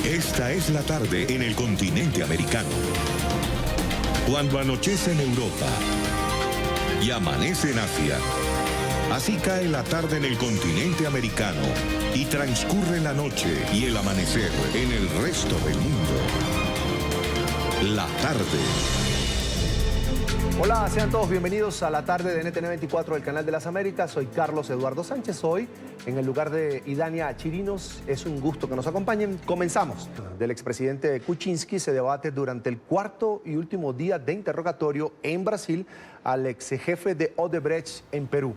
Esta es la tarde en el continente americano. Cuando anochece en Europa y amanece en Asia, así cae la tarde en el continente americano y transcurre la noche y el amanecer en el resto del mundo. La tarde. Hola, sean todos bienvenidos a la tarde de NTN 24 del Canal de las Américas. Soy Carlos Eduardo Sánchez. Hoy, en el lugar de Idania Chirinos, es un gusto que nos acompañen. Comenzamos. Del expresidente Kuczynski se debate durante el cuarto y último día de interrogatorio en Brasil al ex jefe de Odebrecht en Perú.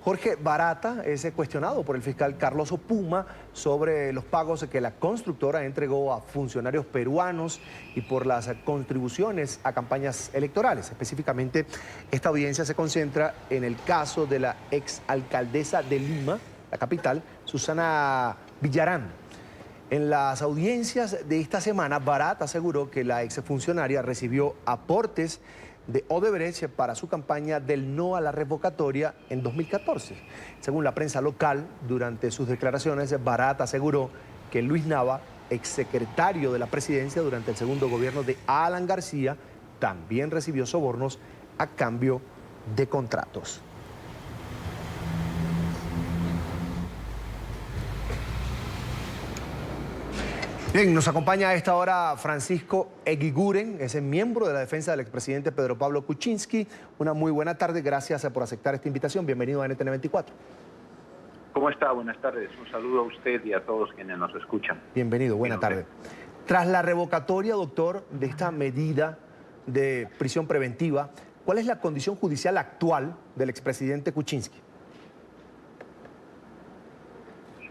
Jorge Barata es cuestionado por el fiscal Carlos Oppuma sobre los pagos que la constructora entregó a funcionarios peruanos y por las contribuciones a campañas electorales. Específicamente, esta audiencia se concentra en el caso de la exalcaldesa de Lima, la capital, Susana Villarán. En las audiencias de esta semana, Barata aseguró que la exfuncionaria recibió aportes de Odebrecht para su campaña del no a la revocatoria en 2014. Según la prensa local, durante sus declaraciones, Barata aseguró que Luis Nava, exsecretario de la presidencia durante el segundo gobierno de Alan García, también recibió sobornos a cambio de contratos. Bien, nos acompaña a esta hora Francisco Eguiguren, es el miembro de la defensa del expresidente Pedro Pablo Kuczynski. Una muy buena tarde, gracias por aceptar esta invitación. Bienvenido a NTN 24. ¿Cómo está? Buenas tardes. Un saludo a usted y a todos quienes nos escuchan. Bienvenido, buena tarde. Tras la revocatoria, doctor, de esta medida de prisión preventiva, ¿cuál es la condición judicial actual del expresidente Kuczynski?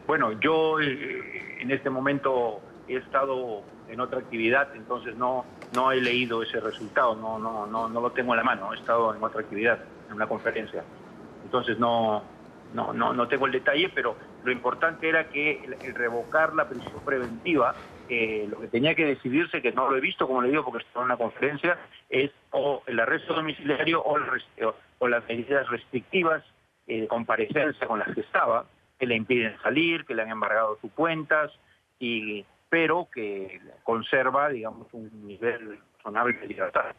Bueno, yo en este momento he estado en otra actividad, entonces no he leído ese resultado, no lo tengo en la mano. He estado en otra actividad, en una conferencia. Entonces no tengo el detalle, pero lo importante era que el revocar la prisión preventiva, lo que tenía que decidirse, que no lo he visto, como le digo, porque estaba en una conferencia, es o el arresto domiciliario o las medidas restrictivas de comparecencia con las que estaba, que le impiden salir, que le han embargado sus cuentas, pero que conserva, digamos, un nivel razonable de libertad.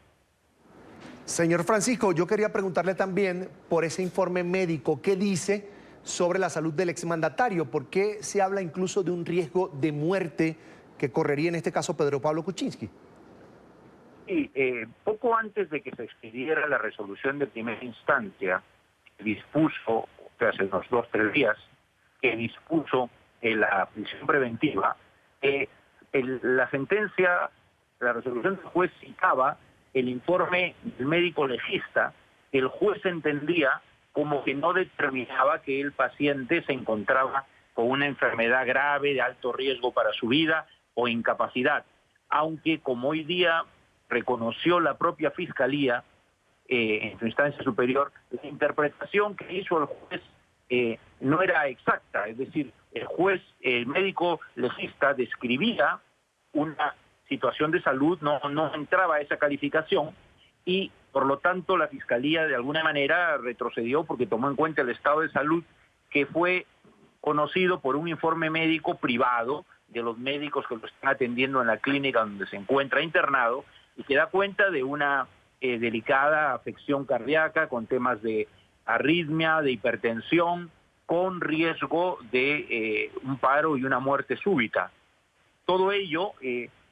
Señor Francisco, yo quería preguntarle también por ese informe médico, ¿qué dice sobre la salud del exmandatario? ¿Por qué se habla incluso de un riesgo de muerte que correría en este caso Pedro Pablo Kuczynski? Sí, poco antes de que se expidiera la resolución de primera instancia, dispuso, hace unos 2 o 3 días, que dispuso la prisión preventiva, la sentencia, la resolución del juez citaba el informe del médico legista, que el juez entendía como que no determinaba que el paciente se encontraba con una enfermedad grave de alto riesgo para su vida o incapacidad, aunque como hoy día reconoció la propia Fiscalía en su instancia superior, la interpretación que hizo el juez no era exacta, es decir, el médico legista describía una situación de salud, no entraba a esa calificación y por lo tanto la Fiscalía de alguna manera retrocedió porque tomó en cuenta el estado de salud que fue conocido por un informe médico privado de los médicos que lo están atendiendo en la clínica donde se encuentra internado y que da cuenta de una delicada afección cardíaca con temas de arritmia, de hipertensión, con riesgo de un paro y una muerte súbita. Todo ello,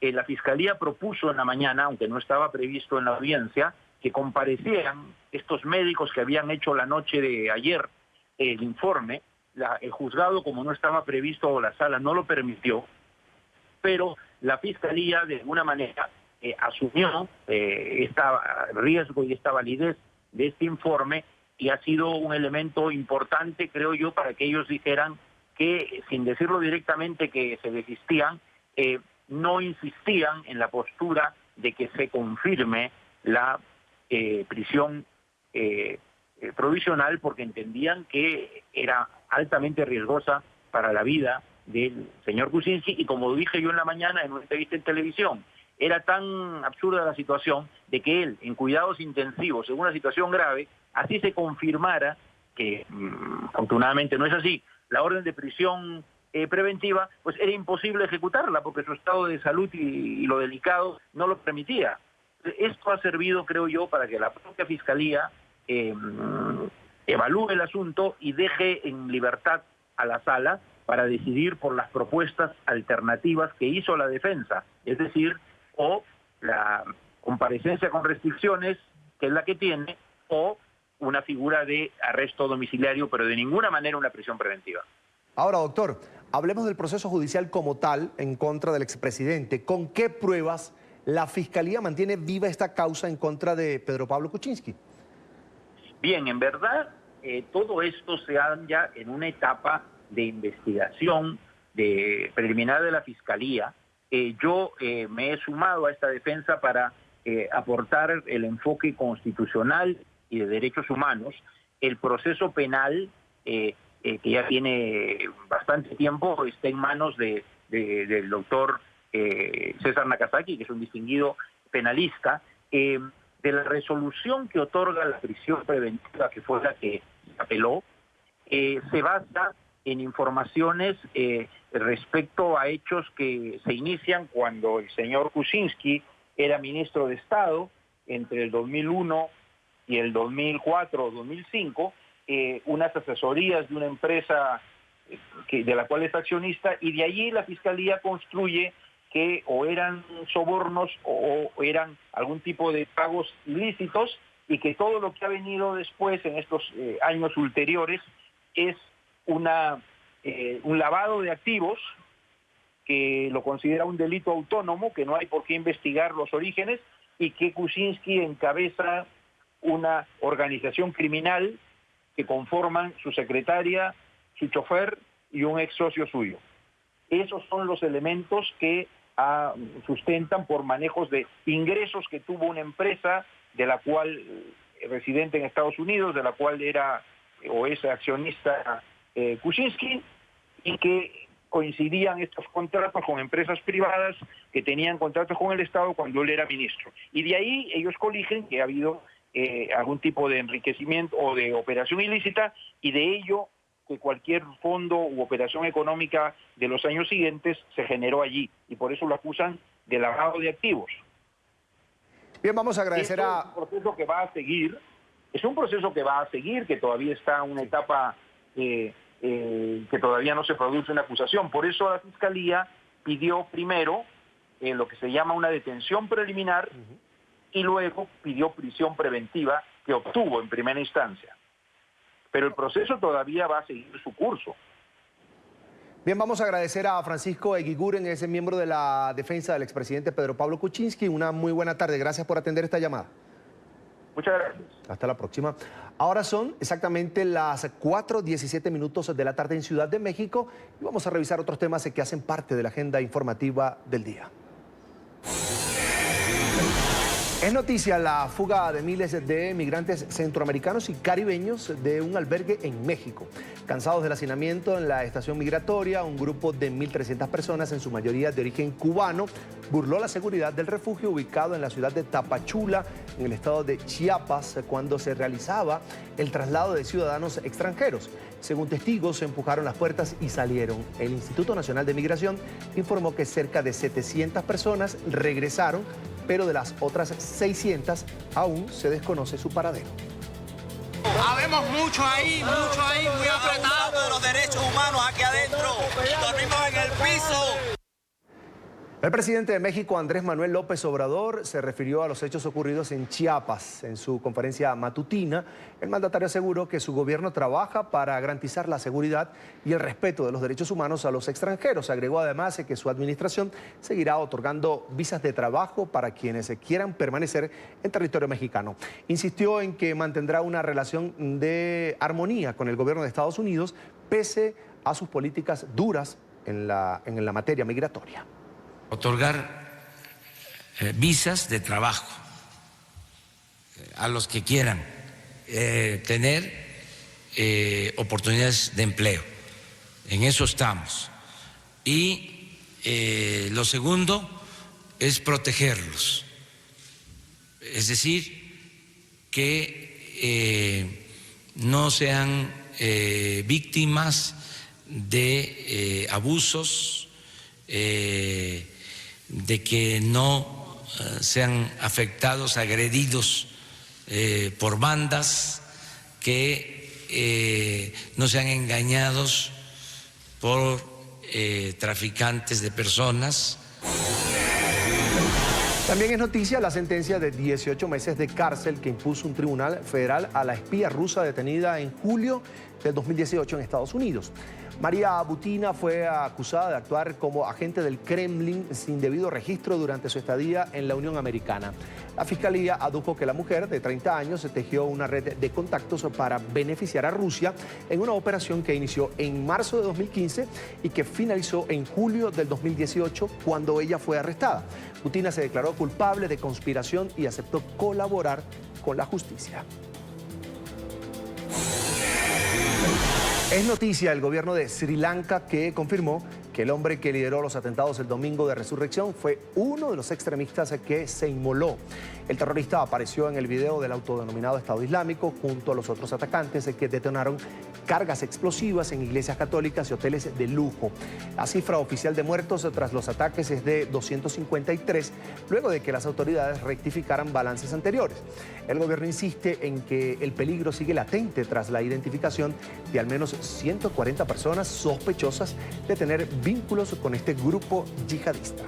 la Fiscalía propuso en la mañana, aunque no estaba previsto en la audiencia, que comparecieran estos médicos que habían hecho la noche de ayer el informe. El juzgado, como no estaba previsto, o la sala no lo permitió, pero la Fiscalía de alguna manera asumió este riesgo y esta validez de este informe y ha sido un elemento importante, creo yo, para que ellos dijeran que, sin decirlo directamente que se desistían, no insistían en la postura de que se confirme la prisión provisional porque entendían que era altamente riesgosa para la vida del señor Kuczynski y como dije yo en la mañana en una entrevista en televisión, era tan absurda la situación de que él, en cuidados intensivos, en una situación grave, así se confirmara, que afortunadamente no es así, la orden de prisión preventiva, pues era imposible ejecutarla porque su estado de salud y lo delicado no lo permitía. Esto ha servido, creo yo, para que la propia Fiscalía evalúe el asunto y deje en libertad a la sala para decidir por las propuestas alternativas que hizo la defensa, es decir, o la comparecencia con restricciones, que es la que tiene, o una figura de arresto domiciliario, pero de ninguna manera una prisión preventiva. Ahora, doctor, hablemos del proceso judicial como tal en contra del expresidente. ¿Con qué pruebas la Fiscalía mantiene viva esta causa en contra de Pedro Pablo Kuczynski? Bien, en verdad, todo esto se halla en una etapa de investigación preliminar de la Fiscalía. Yo me he sumado a esta defensa para aportar el enfoque constitucional y de derechos humanos. El proceso penal, que ya tiene bastante tiempo, está en manos del doctor César Nakazaki, que es un distinguido penalista. De la resolución que otorga la prisión preventiva, que fue la que apeló, se basa en informaciones respecto a hechos que se inician cuando el señor Kuczynski era ministro de Estado entre el 2001 y el 2004 o 2005, unas asesorías de una empresa de la cual es accionista, y de allí la Fiscalía construye que o eran sobornos o eran algún tipo de pagos ilícitos, y que todo lo que ha venido después en estos años ulteriores es un lavado de activos que lo considera un delito autónomo, que no hay por qué investigar los orígenes, y que Kuczynski encabeza una organización criminal que conforman su secretaria, su chofer y un ex socio suyo. Esos son los elementos que sustentan por manejos de ingresos que tuvo una empresa de la cual, residente en Estados Unidos, de la cual era o es accionista Kuczynski, y que coincidían estos contratos con empresas privadas que tenían contratos con el Estado cuando él era ministro. Y de ahí ellos coligen que ha habido algún tipo de enriquecimiento o de operación ilícita, y de ello que cualquier fondo u operación económica de los años siguientes se generó allí, y por eso lo acusan de lavado de activos. Bien, vamos a agradecer Es un proceso que va a seguir, que todavía está en una etapa que todavía no se produce una acusación. Por eso la Fiscalía pidió primero lo que se llama una detención preliminar, y luego pidió prisión preventiva, que obtuvo en primera instancia. Pero el proceso todavía va a seguir su curso. Bien, vamos a agradecer a Francisco Eguiguren, ese miembro de la defensa del expresidente Pedro Pablo Kuczynski. Una muy buena tarde. Gracias por atender esta llamada. Muchas gracias. Hasta la próxima. Ahora son exactamente las 4:17 de la tarde en Ciudad de México, y vamos a revisar otros temas que hacen parte de la agenda informativa del día. Es noticia la fuga de miles de migrantes centroamericanos y caribeños de un albergue en México. Cansados del hacinamiento en la estación migratoria, un grupo de 1.300 personas, en su mayoría de origen cubano, burló la seguridad del refugio ubicado en la ciudad de Tapachula, en el estado de Chiapas, cuando se realizaba el traslado de ciudadanos extranjeros. Según testigos, se empujaron las puertas y salieron. El Instituto Nacional de Migración informó que cerca de 700 personas regresaron, pero de las otras 600 aún se desconoce su paradero. Habemos mucho ahí, muy apretado de los derechos humanos aquí adentro. Dormimos en el piso. El presidente de México, Andrés Manuel López Obrador, se refirió a los hechos ocurridos en Chiapas. En su conferencia matutina, el mandatario aseguró que su gobierno trabaja para garantizar la seguridad y el respeto de los derechos humanos a los extranjeros. Agregó además que su administración seguirá otorgando visas de trabajo para quienes quieran permanecer en territorio mexicano. Insistió en que mantendrá una relación de armonía con el gobierno de Estados Unidos, pese a sus políticas duras en la materia migratoria. Otorgar visas de trabajo a los que quieran tener oportunidades de empleo. En eso estamos. Y lo segundo es protegerlos. Es decir, que no sean víctimas de abusos, de que no sean afectados, agredidos por bandas, que no sean engañados por traficantes de personas. También es noticia la sentencia de 18 meses de cárcel que impuso un tribunal federal a la espía rusa detenida en julio del 2018 en Estados Unidos. María Butina fue acusada de actuar como agente del Kremlin sin debido registro durante su estadía en la Unión Americana. La Fiscalía adujo que la mujer de 30 años se tejió una red de contactos para beneficiar a Rusia en una operación que inició en marzo de 2015 y que finalizó en julio del 2018 cuando ella fue arrestada. Butina se declaró culpable de conspiración y aceptó colaborar con la justicia. Es noticia el gobierno de Sri Lanka que confirmó que el hombre que lideró los atentados el domingo de Resurrección fue uno de los extremistas que se inmoló. El terrorista apareció en el video del autodenominado Estado Islámico junto a los otros atacantes que detonaron cargas explosivas en iglesias católicas y hoteles de lujo. La cifra oficial de muertos tras los ataques es de 253, luego de que las autoridades rectificaran balances anteriores. El gobierno insiste en que el peligro sigue latente tras la identificación de al menos 140 personas sospechosas de tener vínculos con este grupo yihadista.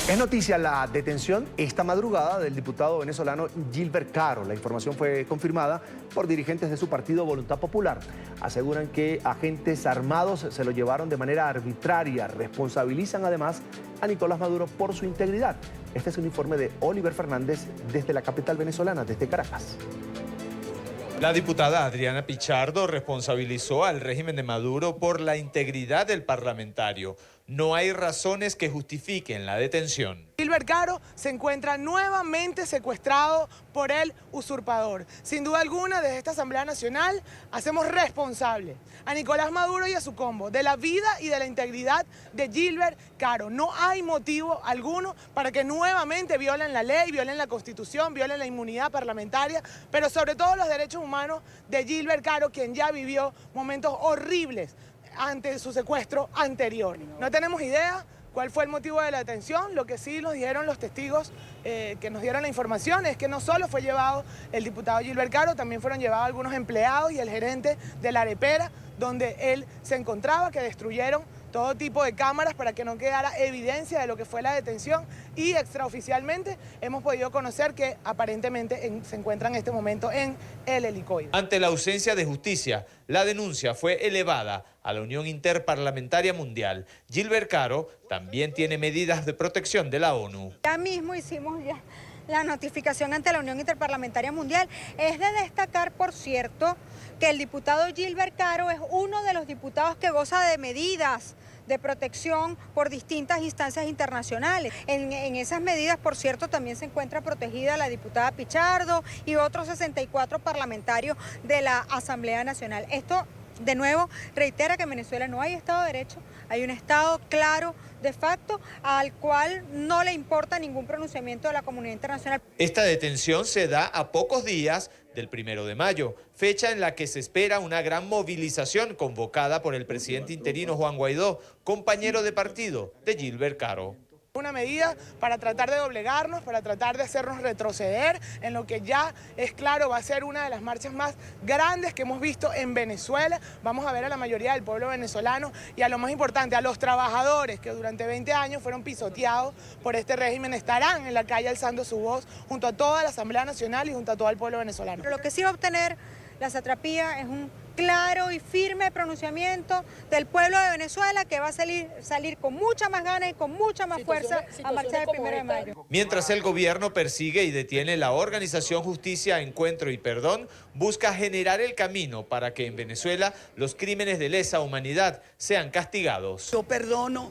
Es noticia la detención esta madrugada del diputado venezolano Gilbert Caro. La información fue confirmada por dirigentes de su partido Voluntad Popular. Aseguran que agentes armados se lo llevaron de manera arbitraria. Responsabilizan además a Nicolás Maduro por su integridad. Este es un informe de Oliver Fernández desde la capital venezolana, desde Caracas. La diputada Adriana Pichardo responsabilizó al régimen de Maduro por la integridad del parlamentario. No hay razones que justifiquen la detención. Gilbert Caro se encuentra nuevamente secuestrado por el usurpador. Sin duda alguna, desde esta Asamblea Nacional hacemos responsable a Nicolás Maduro y a su combo de la vida y de la integridad de Gilbert Caro. No hay motivo alguno para que nuevamente violen la ley, violen la Constitución, violen la inmunidad parlamentaria, pero sobre todo los derechos humanos de Gilbert Caro, quien ya vivió momentos horribles ante su secuestro anterior. No tenemos idea cuál fue el motivo de la detención. Lo que sí nos dijeron los testigos que nos dieron la información es que no solo fue llevado el diputado Gilbert Caro, también fueron llevados algunos empleados y el gerente de la arepera donde él se encontraba, que destruyeron todo tipo de cámaras para que no quedara evidencia de lo que fue la detención, y extraoficialmente hemos podido conocer que aparentemente se encuentra en este momento en el helicoide. Ante la ausencia de justicia, la denuncia fue elevada a la Unión Interparlamentaria Mundial. Gilbert Caro también tiene medidas de protección de la ONU. Ya mismo hicimos la notificación ante la Unión Interparlamentaria Mundial. Es de destacar, por cierto, que el diputado Gilbert Caro es uno de los diputados que goza de medidas de protección por distintas instancias internacionales. En esas medidas, por cierto, también se encuentra protegida la diputada Pichardo y otros 64 parlamentarios de la Asamblea Nacional. Esto, de nuevo, reitera que en Venezuela no hay Estado de Derecho, hay un Estado claro, de facto, al cual no le importa ningún pronunciamiento de la comunidad internacional. Esta detención se da a pocos días del 1 de mayo, fecha en la que se espera una gran movilización convocada por el presidente interino Juan Guaidó, compañero de partido de Gilbert Caro. Una medida para tratar de doblegarnos, para tratar de hacernos retroceder en lo que ya es claro va a ser una de las marchas más grandes que hemos visto en Venezuela. Vamos a ver a la mayoría del pueblo venezolano y a lo más importante, a los trabajadores que durante 20 años fueron pisoteados por este régimen, estarán en la calle alzando su voz junto a toda la Asamblea Nacional y junto a todo el pueblo venezolano. Pero lo que sí va a obtener la satrapía es un claro y firme pronunciamiento del pueblo de Venezuela, que va a salir con mucha más ganas y con mucha más fuerza a marchar el 1 de mayo. Mientras el gobierno persigue y detiene la organización Justicia, Encuentro y Perdón, busca generar el camino para que en Venezuela los crímenes de lesa humanidad sean castigados. Yo perdono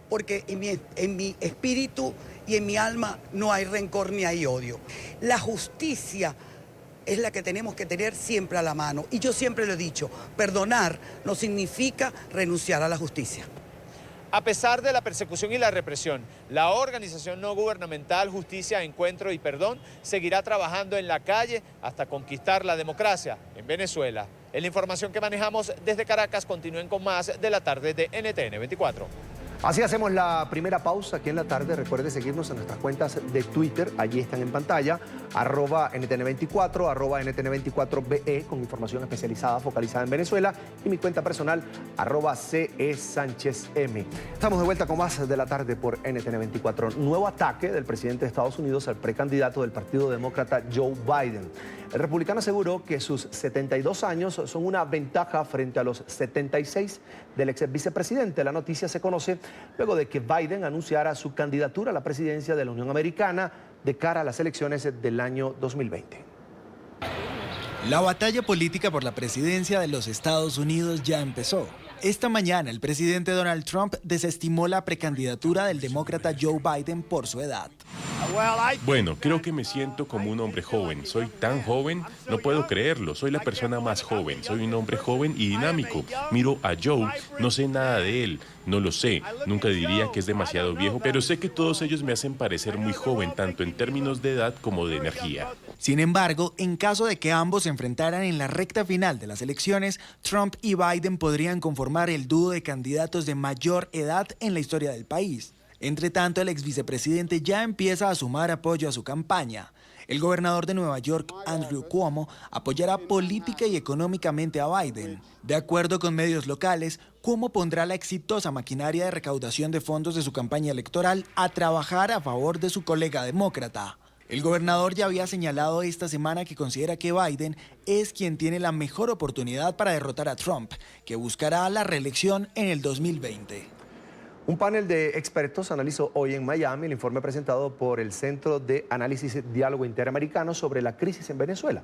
porque en mi espíritu y en mi alma no hay rencor ni hay odio. La justicia es la que tenemos que tener siempre a la mano. Y yo siempre lo he dicho, perdonar no significa renunciar a la justicia. A pesar de la persecución y la represión, la organización no gubernamental Justicia, Encuentro y Perdón seguirá trabajando en la calle hasta conquistar la democracia en Venezuela. En la información que manejamos desde Caracas, continúen con más de la tarde de NTN 24. Así hacemos la primera pausa aquí en la tarde. Recuerde seguirnos en nuestras cuentas de Twitter, allí están en pantalla, @NTN24, @NTN24BE, con información especializada focalizada en Venezuela, y mi cuenta personal, @CESánchezM. Estamos de vuelta con más de la tarde por NTN24. Nuevo ataque del presidente de Estados Unidos al precandidato del Partido Demócrata, Joe Biden. El republicano aseguró que sus 72 años son una ventaja frente a los 76 del ex vicepresidente. La noticia se conoce luego de que Biden anunciara su candidatura a la presidencia de la Unión Americana de cara a las elecciones del año 2020. La batalla política por la presidencia de los Estados Unidos ya empezó. Esta mañana el presidente Donald Trump desestimó la precandidatura del demócrata Joe Biden por su edad. Bueno, creo que me siento como un hombre joven. Soy tan joven, no puedo creerlo. Soy la persona más joven. Soy un hombre joven y dinámico. Miro a Joe, no sé nada de él. No lo sé. Nunca diría que es demasiado viejo, pero sé que todos ellos me hacen parecer muy joven, tanto en términos de edad como de energía. Sin embargo, en caso de que ambos se enfrentaran en la recta final de las elecciones, Trump y Biden podrían conformar el dúo de candidatos de mayor edad en la historia del país. Entre tanto, el ex vicepresidente ya empieza a sumar apoyo a su campaña. El gobernador de Nueva York, Andrew Cuomo, apoyará política y económicamente a Biden. De acuerdo con medios locales, Cuomo pondrá la exitosa maquinaria de recaudación de fondos de su campaña electoral a trabajar a favor de su colega demócrata. El gobernador ya había señalado esta semana que considera que Biden es quien tiene la mejor oportunidad para derrotar a Trump, que buscará la reelección en el 2020. Un panel de expertos analizó hoy en Miami el informe presentado por el Centro de Análisis Diálogo Interamericano sobre la crisis en Venezuela.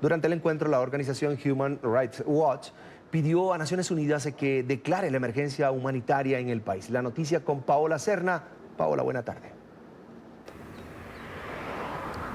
Durante el encuentro, la organización Human Rights Watch pidió a Naciones Unidas que declare la emergencia humanitaria en el país. La noticia con Paola Serna. Paola, buena tarde.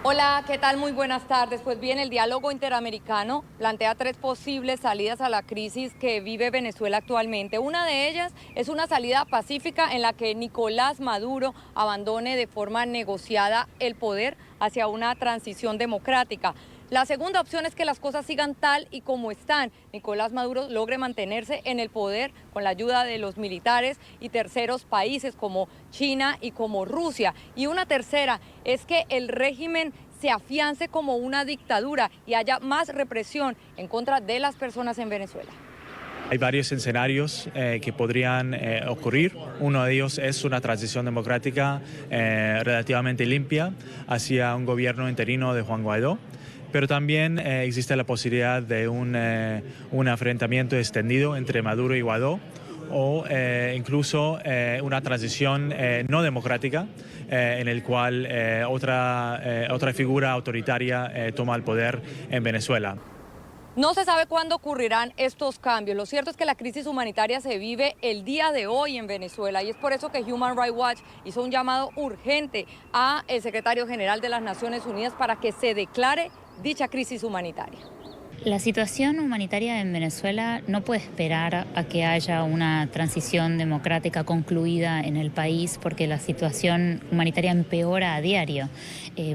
Hola, ¿qué tal? Muy buenas tardes. Pues bien, el diálogo interamericano plantea 3 posibles salidas a la crisis que vive Venezuela actualmente. Una de ellas es una salida pacífica en la que Nicolás Maduro abandone de forma negociada el poder hacia una transición democrática. La segunda opción es que las cosas sigan tal y como están. Nicolás Maduro logre mantenerse en el poder con la ayuda de los militares y terceros países como China y como Rusia. Y una tercera es que el régimen se afiance como una dictadura y haya más represión en contra de las personas en Venezuela. Hay varios escenarios que podrían ocurrir. Uno de ellos es una transición democrática relativamente limpia hacia un gobierno interino de Juan Guaidó. Pero también existe la posibilidad de un enfrentamiento extendido entre Maduro y Guaidó o incluso una transición no democrática en el cual otra figura autoritaria toma el poder en Venezuela. No se sabe cuándo ocurrirán estos cambios. Lo cierto es que la crisis humanitaria se vive el día de hoy en Venezuela y es por eso que Human Rights Watch hizo un llamado urgente al secretario general de las Naciones Unidas para que se declare dicha crisis humanitaria. La situación humanitaria en Venezuela no puede esperar a que haya una transición democrática concluida en el país porque la situación humanitaria empeora a diario.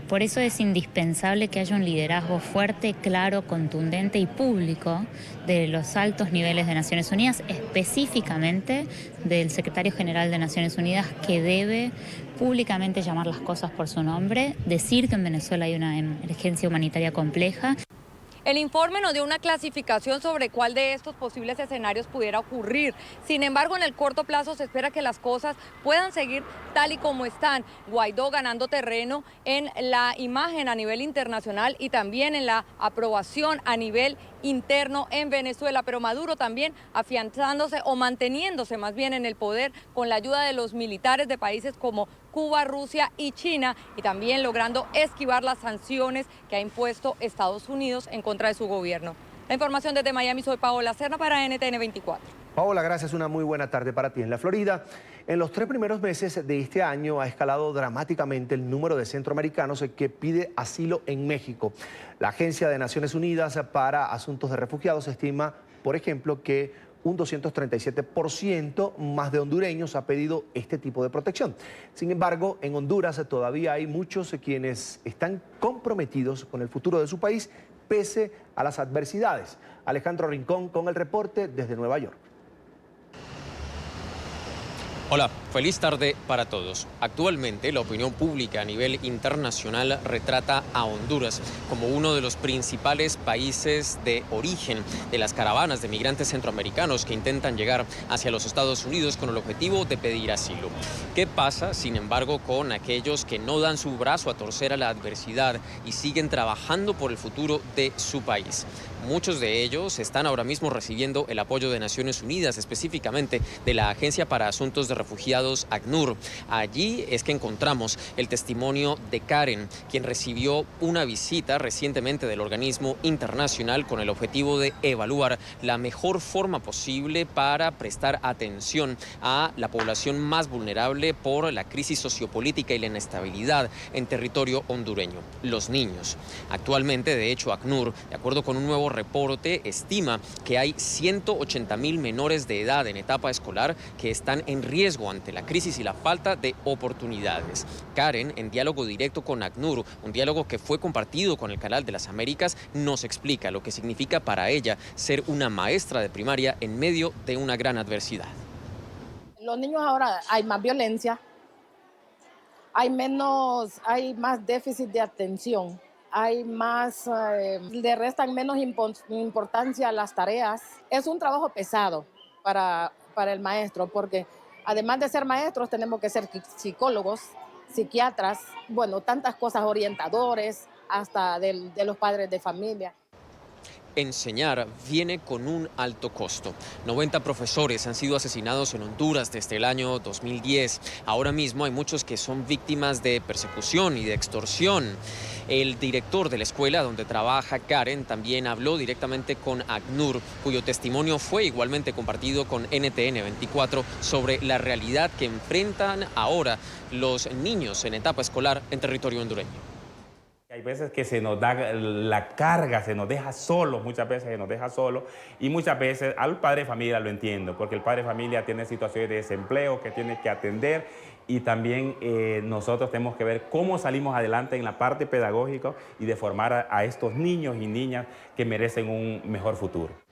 Por eso es indispensable que haya un liderazgo fuerte, claro, contundente y público de los altos niveles de Naciones Unidas, específicamente del secretario general de Naciones Unidas, que debe públicamente llamar las cosas por su nombre, decir que en Venezuela hay una emergencia humanitaria compleja. El informe nos dio una clasificación sobre cuál de estos posibles escenarios pudiera ocurrir. Sin embargo, en el corto plazo se espera que las cosas puedan seguir tal y como están. Guaidó ganando terreno en la imagen a nivel internacional y también en la aprobación a nivel interno en Venezuela, pero Maduro también afianzándose o manteniéndose más bien en el poder con la ayuda de los militares de países como Cuba, Rusia y China, y también logrando esquivar las sanciones que ha impuesto Estados Unidos en contra de su gobierno. La información desde Miami, soy Paola Serna para NTN 24. Paola, gracias, una muy buena tarde para ti. En la Florida, en los 3 primeros meses de este año ha escalado dramáticamente el número de centroamericanos que pide asilo en México. La Agencia de Naciones Unidas para Asuntos de Refugiados estima, por ejemplo, que un 237% más de hondureños ha pedido este tipo de protección. Sin embargo, en Honduras todavía hay muchos quienes están comprometidos con el futuro de su país pese a las adversidades. Alejandro Rincón con el reporte desde Nueva York. Hola, feliz tarde para todos. Actualmente la opinión pública a nivel internacional retrata a Honduras como uno de los principales países de origen de las caravanas de migrantes centroamericanos que intentan llegar hacia los Estados Unidos con el objetivo de pedir asilo. ¿Qué pasa, sin embargo, con aquellos que no dan su brazo a torcer a la adversidad y siguen trabajando por el futuro de su país? Muchos de ellos están ahora mismo recibiendo el apoyo de Naciones Unidas, específicamente de la Agencia para Asuntos de Refugiados, ACNUR. Allí es que encontramos el testimonio de Karen, quien recibió una visita recientemente del organismo internacional con el objetivo de evaluar la mejor forma posible para prestar atención a la población más vulnerable por la crisis sociopolítica y la inestabilidad en territorio hondureño, los niños. Actualmente, de hecho, ACNUR, de acuerdo con un nuevo reporte, estima que hay 180,000 menores de edad en etapa escolar que están en riesgo ante la crisis y la falta de oportunidades. Karen, en diálogo directo con ACNUR, un diálogo que fue compartido con el Canal de las Américas, nos explica lo que significa para ella ser una maestra de primaria en medio de una gran adversidad. Los niños ahora hay más violencia, hay más déficit de atención. Le restan menos importancia a las tareas. Es un trabajo pesado para el maestro, porque además de ser maestros tenemos que ser psicólogos, psiquiatras, tantas cosas, orientadores, hasta de los padres de familia. Enseñar viene con un alto costo. 90 profesores han sido asesinados en Honduras desde el año 2010. Ahora mismo hay muchos que son víctimas de persecución y de extorsión. El director de la escuela donde trabaja Karen también habló directamente con ACNUR, cuyo testimonio fue igualmente compartido con NTN 24 sobre la realidad que enfrentan ahora los niños en etapa escolar en territorio hondureño. Hay veces que se nos da la carga, se nos deja solos, muchas veces se nos deja solos, y muchas veces al padre de familia lo entiendo, porque el padre de familia tiene situaciones de desempleo que tiene que atender, y también nosotros tenemos que ver cómo salimos adelante en la parte pedagógica y de formar a estos niños y niñas que merecen un mejor futuro.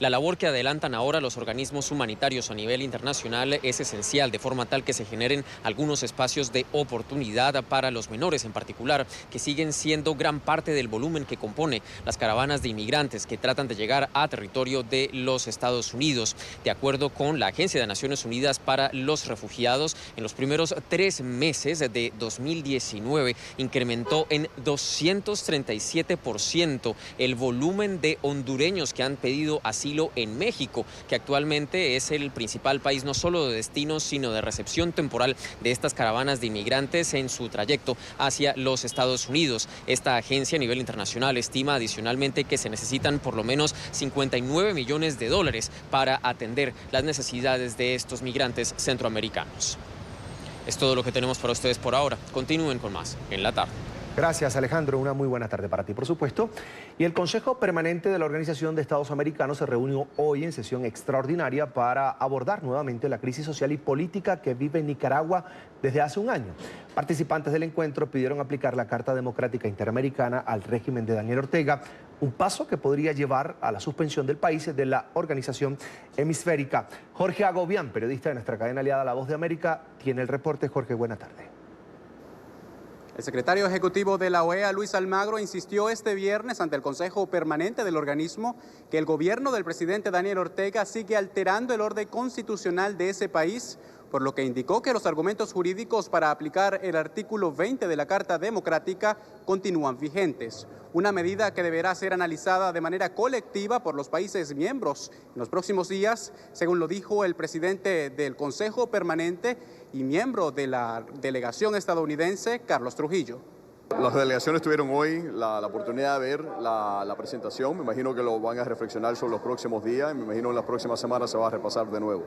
La labor que adelantan ahora los organismos humanitarios a nivel internacional es esencial, de forma tal que se generen algunos espacios de oportunidad para los menores en particular, que siguen siendo gran parte del volumen que compone las caravanas de inmigrantes que tratan de llegar a territorio de los Estados Unidos. De acuerdo con la Agencia de Naciones Unidas para los Refugiados, en los primeros 3 meses de 2019 incrementó en 237% el volumen de hondureños que han pedido asilo en México, que actualmente es el principal país no solo de destino, sino de recepción temporal de estas caravanas de inmigrantes en su trayecto hacia los Estados Unidos. Esta agencia a nivel internacional estima adicionalmente que se necesitan por lo menos 59 millones de dólares para atender las necesidades de estos migrantes centroamericanos. Es todo lo que tenemos para ustedes por ahora. Continúen con más en la tarde. Gracias, Alejandro. Una muy buena tarde para ti, por supuesto. Y el Consejo Permanente de la Organización de Estados Americanos se reunió hoy en sesión extraordinaria para abordar nuevamente la crisis social y política que vive Nicaragua desde hace un año. Participantes del encuentro pidieron aplicar la Carta Democrática Interamericana al régimen de Daniel Ortega, un paso que podría llevar a la suspensión del país de la organización hemisférica. Jorge Agobián, periodista de nuestra cadena aliada La Voz de América, tiene el reporte. Jorge, buena tarde. El secretario ejecutivo de la OEA, Luis Almagro, insistió este viernes ante el Consejo Permanente del organismo que el gobierno del presidente Daniel Ortega sigue alterando el orden constitucional de ese país, por lo que indicó que los argumentos jurídicos para aplicar el artículo 20 de la Carta Democrática continúan vigentes. Una medida que deberá ser analizada de manera colectiva por los países miembros en los próximos días, según lo dijo el presidente del Consejo Permanente y miembro de la delegación estadounidense, Carlos Trujillo. Las delegaciones tuvieron hoy la oportunidad de ver la presentación. Me imagino que lo van a reflexionar sobre los próximos días y me imagino en las próximas semanas se va a repasar de nuevo.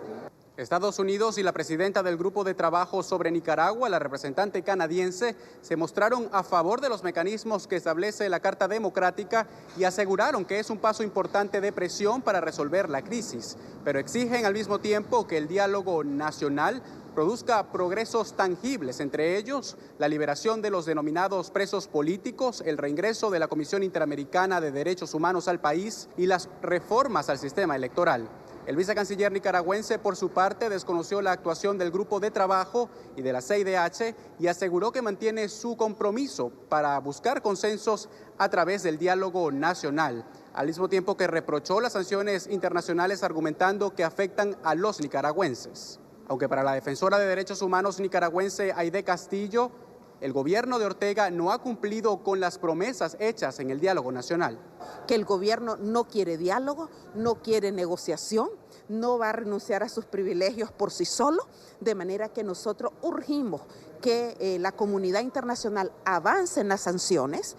Estados Unidos y la presidenta del Grupo de Trabajo sobre Nicaragua, la representante canadiense, se mostraron a favor de los mecanismos que establece la Carta Democrática y aseguraron que es un paso importante de presión para resolver la crisis, pero exigen al mismo tiempo que el diálogo nacional produzca progresos tangibles, entre ellos la liberación de los denominados presos políticos, el reingreso de la Comisión Interamericana de Derechos Humanos al país y las reformas al sistema electoral. El vicecanciller nicaragüense, por su parte, desconoció la actuación del Grupo de Trabajo y de la CIDH y aseguró que mantiene su compromiso para buscar consensos a través del diálogo nacional, al mismo tiempo que reprochó las sanciones internacionales argumentando que afectan a los nicaragüenses. Aunque para la defensora de derechos humanos nicaragüense Aide Castillo, el gobierno de Ortega no ha cumplido con las promesas hechas en el diálogo nacional. Que el gobierno no quiere diálogo, no quiere negociación, no va a renunciar a sus privilegios por sí solo, de manera que nosotros urgimos que la comunidad internacional avance en las sanciones.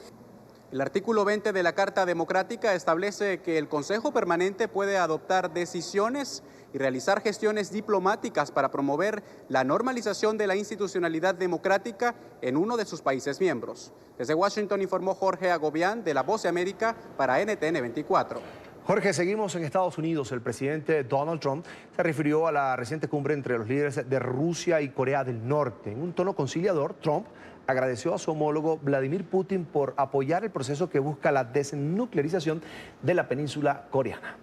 El artículo 20 de la Carta Democrática establece que el Consejo Permanente puede adoptar decisiones y realizar gestiones diplomáticas para promover la normalización de la institucionalidad democrática en uno de sus países miembros. Desde Washington informó Jorge Agobián de La Voz de América para NTN 24. Jorge, seguimos en Estados Unidos. El presidente Donald Trump se refirió a la reciente cumbre entre los líderes de Rusia y Corea del Norte. En un tono conciliador, Trump agradeció a su homólogo Vladimir Putin por apoyar el proceso que busca la desnuclearización de la península coreana.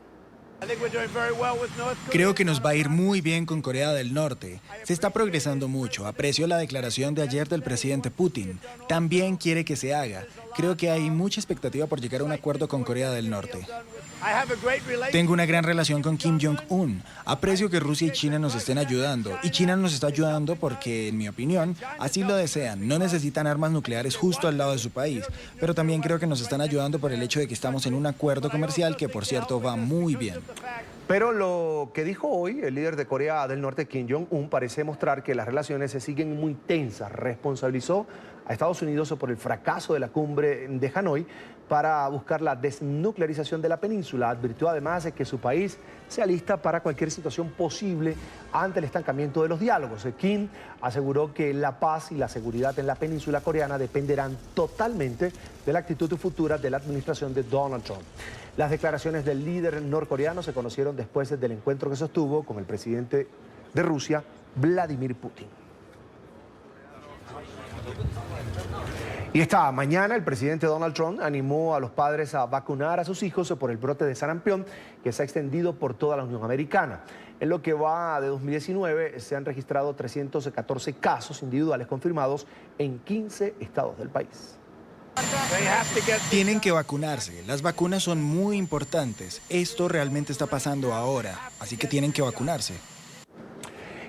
Creo que nos va a ir muy bien con Corea del Norte. Se está progresando mucho. Aprecio la declaración de ayer del presidente Putin. También quiere que se haga. Creo que hay mucha expectativa por llegar a un acuerdo con Corea del Norte. Tengo una gran relación con Kim Jong-un. Aprecio que Rusia y China nos estén ayudando. Y China nos está ayudando porque, en mi opinión, así lo desean. No necesitan armas nucleares justo al lado de su país. Pero también creo que nos están ayudando por el hecho de que estamos en un acuerdo comercial que, por cierto, va muy bien. Pero lo que dijo hoy el líder de Corea del Norte, Kim Jong-un, parece mostrar que las relaciones se siguen muy tensas. Responsabilizó a Estados Unidos por el fracaso de la cumbre de Hanoi para buscar la desnuclearización de la península. Advirtió además de que su país se alista para cualquier situación posible ante el estancamiento de los diálogos. Kim aseguró que la paz y la seguridad en la península coreana dependerán totalmente de la actitud futura de la administración de Donald Trump. Las declaraciones del líder norcoreano se conocieron después del encuentro que sostuvo con el presidente de Rusia, Vladimir Putin. Y esta mañana el presidente Donald Trump animó a los padres a vacunar a sus hijos por el brote de sarampión que se ha extendido por toda la Unión Americana. En lo que va de 2019 se han registrado 314 casos individuales confirmados en 15 estados del país. Tienen que vacunarse. Las vacunas son muy importantes. Esto realmente está pasando ahora, así que tienen que vacunarse.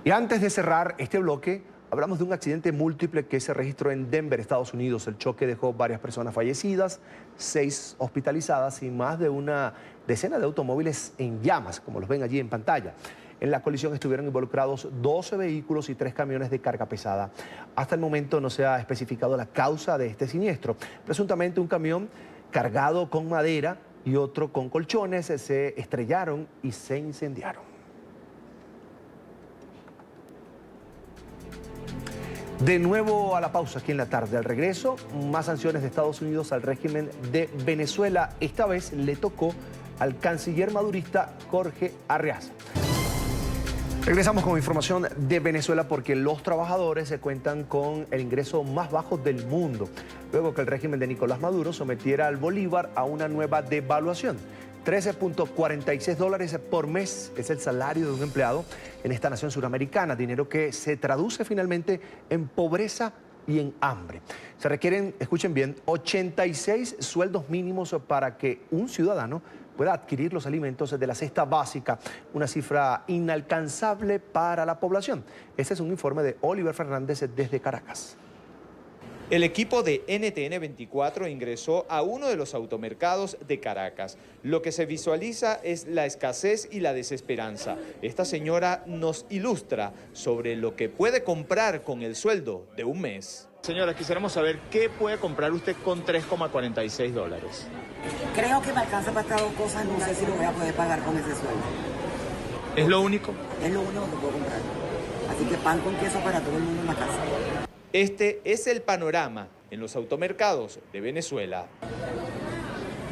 Y antes de cerrar este bloque, hablamos de un accidente múltiple que se registró en Denver, Estados Unidos. El choque dejó varias personas fallecidas, 6 hospitalizadas y más de una decena de automóviles en llamas, como los ven allí en pantalla. En la colisión estuvieron involucrados 12 vehículos y 3 camiones de carga pesada. Hasta el momento no se ha especificado la causa de este siniestro. Presuntamente un camión cargado con madera y otro con colchones se estrellaron y se incendiaron. De nuevo a la pausa aquí en la tarde. Al regreso, más sanciones de Estados Unidos al régimen de Venezuela. Esta vez le tocó al canciller madurista Jorge Arreaza. Regresamos con información de Venezuela porque los trabajadores se cuentan con el ingreso más bajo del mundo, luego que el régimen de Nicolás Maduro sometiera al bolívar a una nueva devaluación. $13.46 por mes es el salario de un empleado en esta nación suramericana, dinero que se traduce finalmente en pobreza y en hambre. Se requieren, escuchen bien, 86 sueldos mínimos para que un ciudadano pueda adquirir los alimentos de la cesta básica, una cifra inalcanzable para la población. Este es un informe de Oliver Fernández desde Caracas. El equipo de NTN 24 ingresó a uno de los automercados de Caracas. Lo que se visualiza es la escasez y la desesperanza. Esta señora nos ilustra sobre lo que puede comprar con el sueldo de un mes. Señora, quisiéramos saber qué puede comprar usted con $3.46. Creo que me alcanza para estas 2 cosas, no sé si lo voy a poder pagar con ese sueldo. ¿Es lo único? Es lo único que puedo comprar. Así que pan con queso para todo el mundo en la casa. Este es el panorama en los automercados de Venezuela.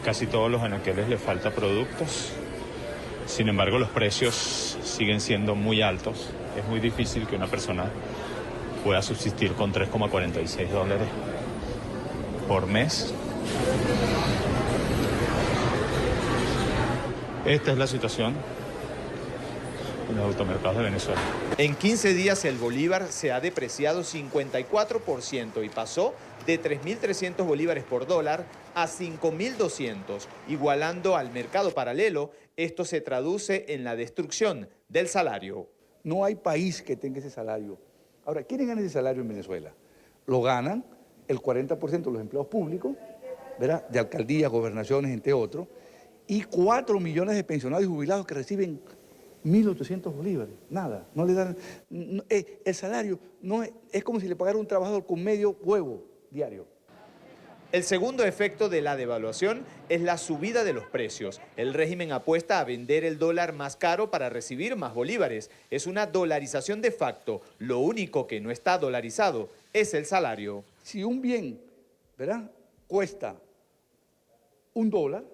Casi todos los anaqueles les falta productos. Sin embargo, los precios siguen siendo muy altos. Es muy difícil que una persona pueda subsistir con $3,46 por mes. Esta es la situación en los automercados de Venezuela. En 15 días el bolívar se ha depreciado 54% y pasó de 3.300 bolívares por dólar a 5.200, igualando al mercado paralelo. Esto se traduce en la destrucción del salario. No hay país que tenga ese salario. Ahora, ¿quiénes ganan ese salario en Venezuela? Lo ganan el 40% de los empleados públicos, ¿verdad?, de alcaldías, gobernaciones, entre otros, y 4 millones de pensionados y jubilados que reciben 1.800 bolívares. Nada, no le dan... el salario no es como si le pagara un trabajador con medio huevo diario. El segundo efecto de la devaluación es la subida de los precios. El régimen apuesta a vender el dólar más caro para recibir más bolívares. Es una dolarización de facto. Lo único que no está dolarizado es el salario. Si un bien, ¿verdad?, cuesta $1,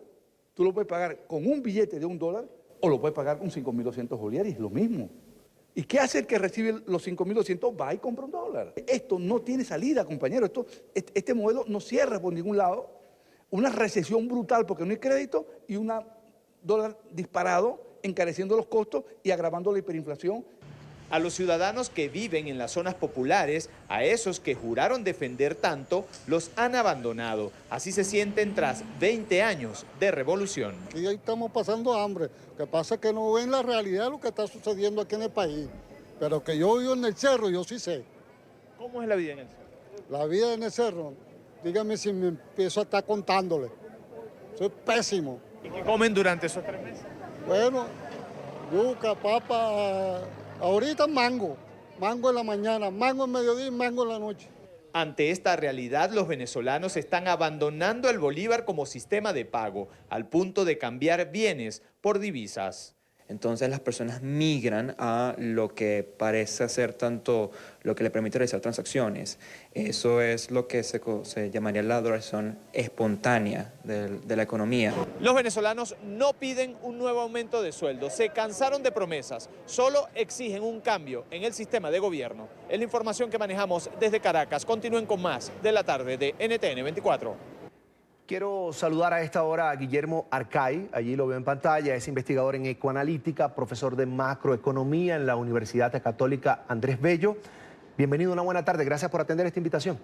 tú lo puedes pagar con un billete de $1 o lo puedes pagar con 5.200 bolívares, es lo mismo. ¿Y qué hace el que recibe los 5.200? Va y compra $1. Esto no tiene salida, compañero. Este modelo no cierra por ningún lado. Una recesión brutal porque no hay crédito y un dólar disparado, encareciendo los costos y agravando la hiperinflación. A los ciudadanos que viven en las zonas populares, a esos que juraron defender tanto, los han abandonado. Así se sienten tras 20 años de revolución. Aquí estamos pasando hambre. Lo que pasa es que no ven la realidad de lo que está sucediendo aquí en el país. Pero que yo vivo en el cerro, yo sí sé. ¿Cómo es la vida en el cerro? La vida en el cerro, dígame si me empiezo a estar contándole. Eso es pésimo. ¿Y qué comen durante esos 3 meses? Bueno, yuca, papa... Ahorita mango en la mañana, mango en mediodía y mango en la noche. Ante esta realidad, los venezolanos están abandonando el bolívar como sistema de pago, al punto de cambiar bienes por divisas. Entonces las personas migran a lo que parece ser tanto lo que le permite realizar transacciones. Eso es lo que se llamaría la dolarización espontánea de la economía. Los venezolanos no piden un nuevo aumento de sueldo, se cansaron de promesas, solo exigen un cambio en el sistema de gobierno. Es la información que manejamos desde Caracas. Continúen con más de la tarde de NTN 24. Quiero saludar a esta hora a Guillermo Arcay, allí lo veo en pantalla, es investigador en ecoanalítica, profesor de macroeconomía en la Universidad Católica Andrés Bello. Bienvenido, una buena tarde, gracias por atender esta invitación.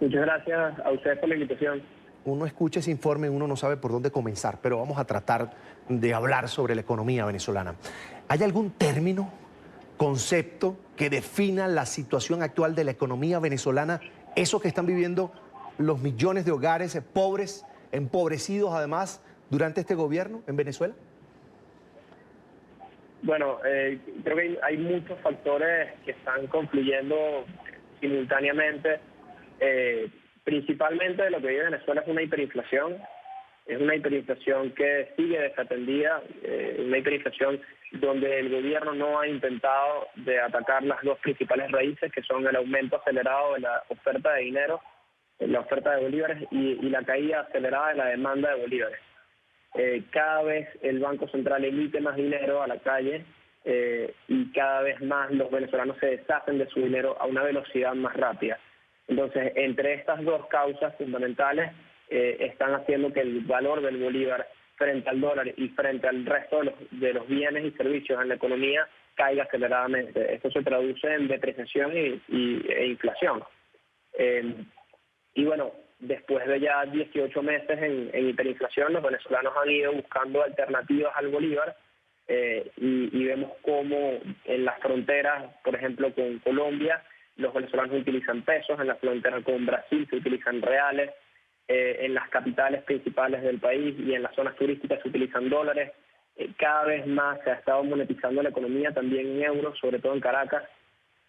Muchas gracias a ustedes por la invitación. Uno escucha ese informe y uno no sabe por dónde comenzar, pero vamos a tratar de hablar sobre la economía venezolana. ¿Hay algún término, concepto que defina la situación actual de la economía venezolana, eso que están viviendo los millones de hogares pobres, empobrecidos además, durante este gobierno en Venezuela? Bueno, creo que hay muchos factores que están confluyendo simultáneamente. Principalmente lo que vive Venezuela es una hiperinflación. Es una hiperinflación que sigue desatendida, una hiperinflación donde el gobierno no ha intentado de atacar las dos principales raíces, que son el aumento acelerado de la oferta de dinero, la oferta de bolívares y la caída acelerada de la demanda de bolívares. Cada vez el Banco Central emite más dinero a la calle y cada vez más los venezolanos se deshacen de su dinero a una velocidad más rápida. Entonces, entre estas dos causas fundamentales están haciendo que el valor del bolívar frente al dólar y frente al resto de los bienes y servicios en la economía caiga aceleradamente. Esto se traduce en depreciación e inflación. Y bueno, después de ya 18 meses en hiperinflación, los venezolanos han ido buscando alternativas al bolívar y vemos cómo en las fronteras, por ejemplo con Colombia, los venezolanos utilizan pesos, en la frontera con Brasil se utilizan reales, en las capitales principales del país y en las zonas turísticas se utilizan dólares. Cada vez más se ha estado monetizando la economía también en euros, sobre todo en Caracas.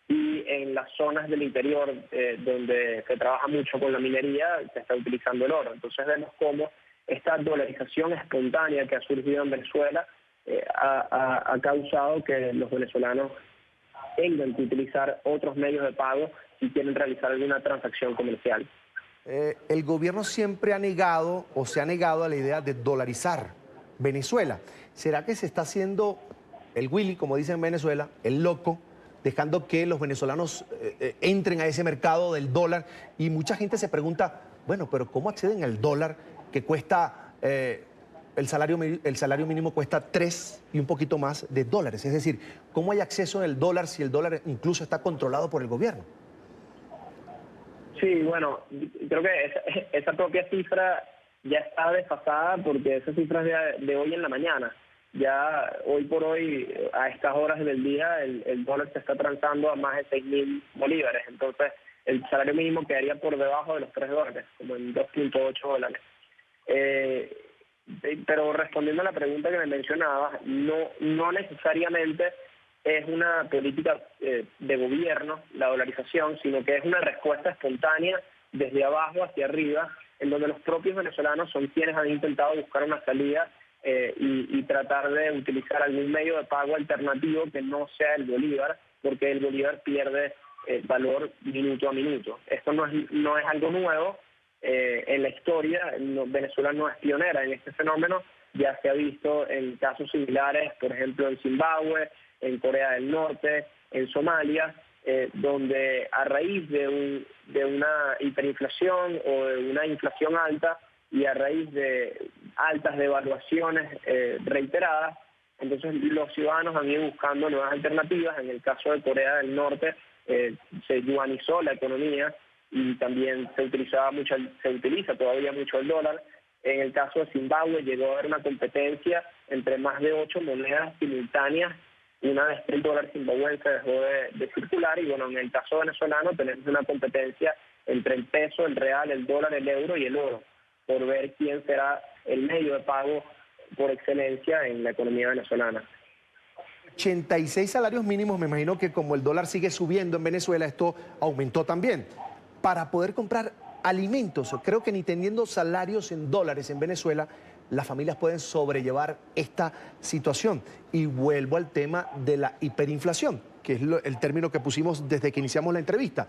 Y en las zonas del interior donde se trabaja mucho con la minería, se está utilizando el oro. Entonces vemos cómo esta dolarización espontánea que ha surgido en Venezuela ha causado que los venezolanos tengan que utilizar otros medios de pago si quieren realizar alguna transacción comercial. El gobierno siempre ha negado o se ha negado a la idea de dolarizar Venezuela. ¿Será que se está haciendo el Willy, como dicen en Venezuela, el loco, dejando que los venezolanos entren a ese mercado del dólar? Y mucha gente se pregunta, bueno, pero ¿cómo acceden al dólar que cuesta, el salario mínimo cuesta 3 y un poquito más de dólares? Es decir, ¿cómo hay acceso al dólar si el dólar incluso está controlado por el gobierno? Sí, bueno, creo que esa propia cifra ya está desfasada porque esa cifra es de hoy en la mañana. Ya hoy por hoy, a estas horas del día, el dólar se está transando a más de 6.000 bolívares. Entonces, el salario mínimo quedaría por debajo de los $3, como en $2.8. Pero respondiendo a la pregunta que me mencionabas, no necesariamente es una política de gobierno, la dolarización, sino que es una respuesta espontánea desde abajo hacia arriba, en donde los propios venezolanos son quienes han intentado buscar una salida y tratar de utilizar algún medio de pago alternativo que no sea el bolívar, porque el bolívar pierde valor minuto a minuto. Esto no es algo nuevo en la historia. Venezuela no es pionera en este fenómeno, ya se ha visto en casos similares, por ejemplo en Zimbabue, en Corea del Norte, en Somalia, donde a raíz de una hiperinflación o de una inflación alta y a raíz de altas devaluaciones reiteradas, entonces los ciudadanos han ido buscando nuevas alternativas. En el caso de Corea del Norte se yuanizó la economía y también se utiliza todavía mucho el dólar. En el caso de Zimbabue llegó a haber una competencia entre más de 8 monedas simultáneas una vez que el dólar zimbabuense dejó de circular. Y bueno, en el caso venezolano tenemos una competencia entre el peso, el real, el dólar, el euro y el oro, por ver quién será el medio de pago por excelencia en la economía venezolana. 86 salarios mínimos, me imagino que como el dólar sigue subiendo en Venezuela, esto aumentó también. Para poder comprar alimentos, creo que ni teniendo salarios en dólares en Venezuela, las familias pueden sobrellevar esta situación. Y vuelvo al tema de la hiperinflación, que es el término que pusimos desde que iniciamos la entrevista.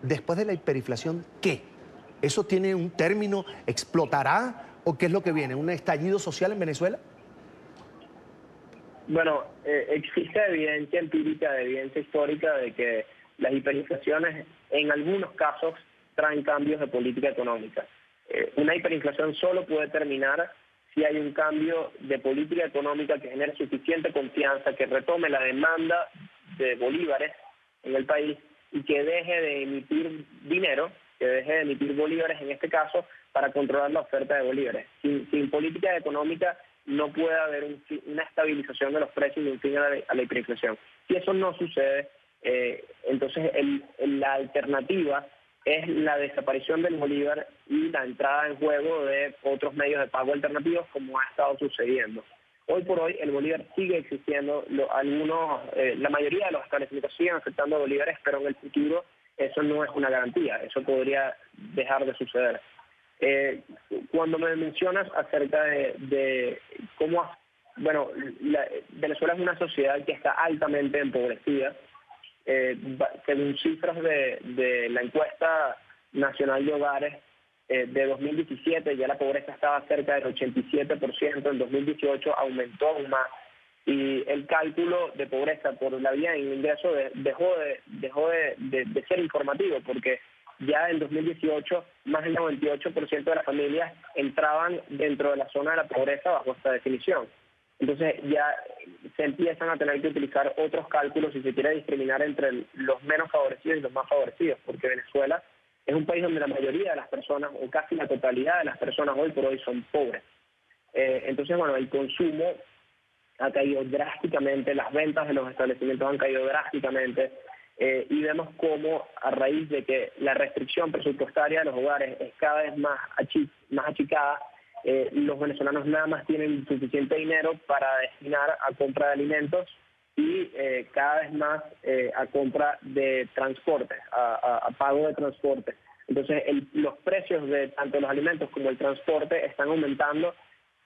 Después de la hiperinflación, ¿qué? ¿Eso tiene un término? ¿Explotará? ¿O qué es lo que viene? ¿Un estallido social en Venezuela? Bueno, existe evidencia empírica, evidencia histórica de que las hiperinflaciones en algunos casos traen cambios de política económica. Una hiperinflación solo puede terminar si hay un cambio de política económica que genere suficiente confianza, que retome la demanda de bolívares en el país y que deje de emitir dinero, que deje de emitir bolívares en este caso, para controlar la oferta de bolívares. Sin política económica no puede haber una estabilización de los precios y un fin a la hiperinflación. Si eso no sucede, entonces la alternativa es la desaparición del bolívar y la entrada en juego de otros medios de pago alternativos, como ha estado sucediendo. Hoy por hoy el bolívar sigue existiendo, la mayoría de los establecimientos siguen aceptando bolívares, pero en el futuro eso no es una garantía, eso podría dejar de suceder. Cuando me mencionas acerca de cómo, bueno, Venezuela es una sociedad que está altamente empobrecida. Según cifras de la encuesta nacional de hogares de 2017, ya la pobreza estaba cerca del 87%, en 2018 aumentó aún más, y el cálculo de pobreza por la vía de ingreso dejó de ser informativo, porque ya en 2018 más del 98% de las familias entraban dentro de la zona de la pobreza bajo esta definición. Entonces ya se empiezan a tener que utilizar otros cálculos si se quiere discriminar entre los menos favorecidos y los más favorecidos, porque Venezuela es un país donde la mayoría de las personas, o casi la totalidad de las personas hoy por hoy, son pobres. Entonces, bueno, el consumo ha caído drásticamente, las ventas de los establecimientos han caído drásticamente, y vemos cómo a raíz de que la restricción presupuestaria de los hogares es cada vez más achicada, los venezolanos nada más tienen suficiente dinero para destinar a compra de alimentos y cada vez más a compra de transporte, a pago de transporte. Entonces los precios de tanto los alimentos como el transporte están aumentando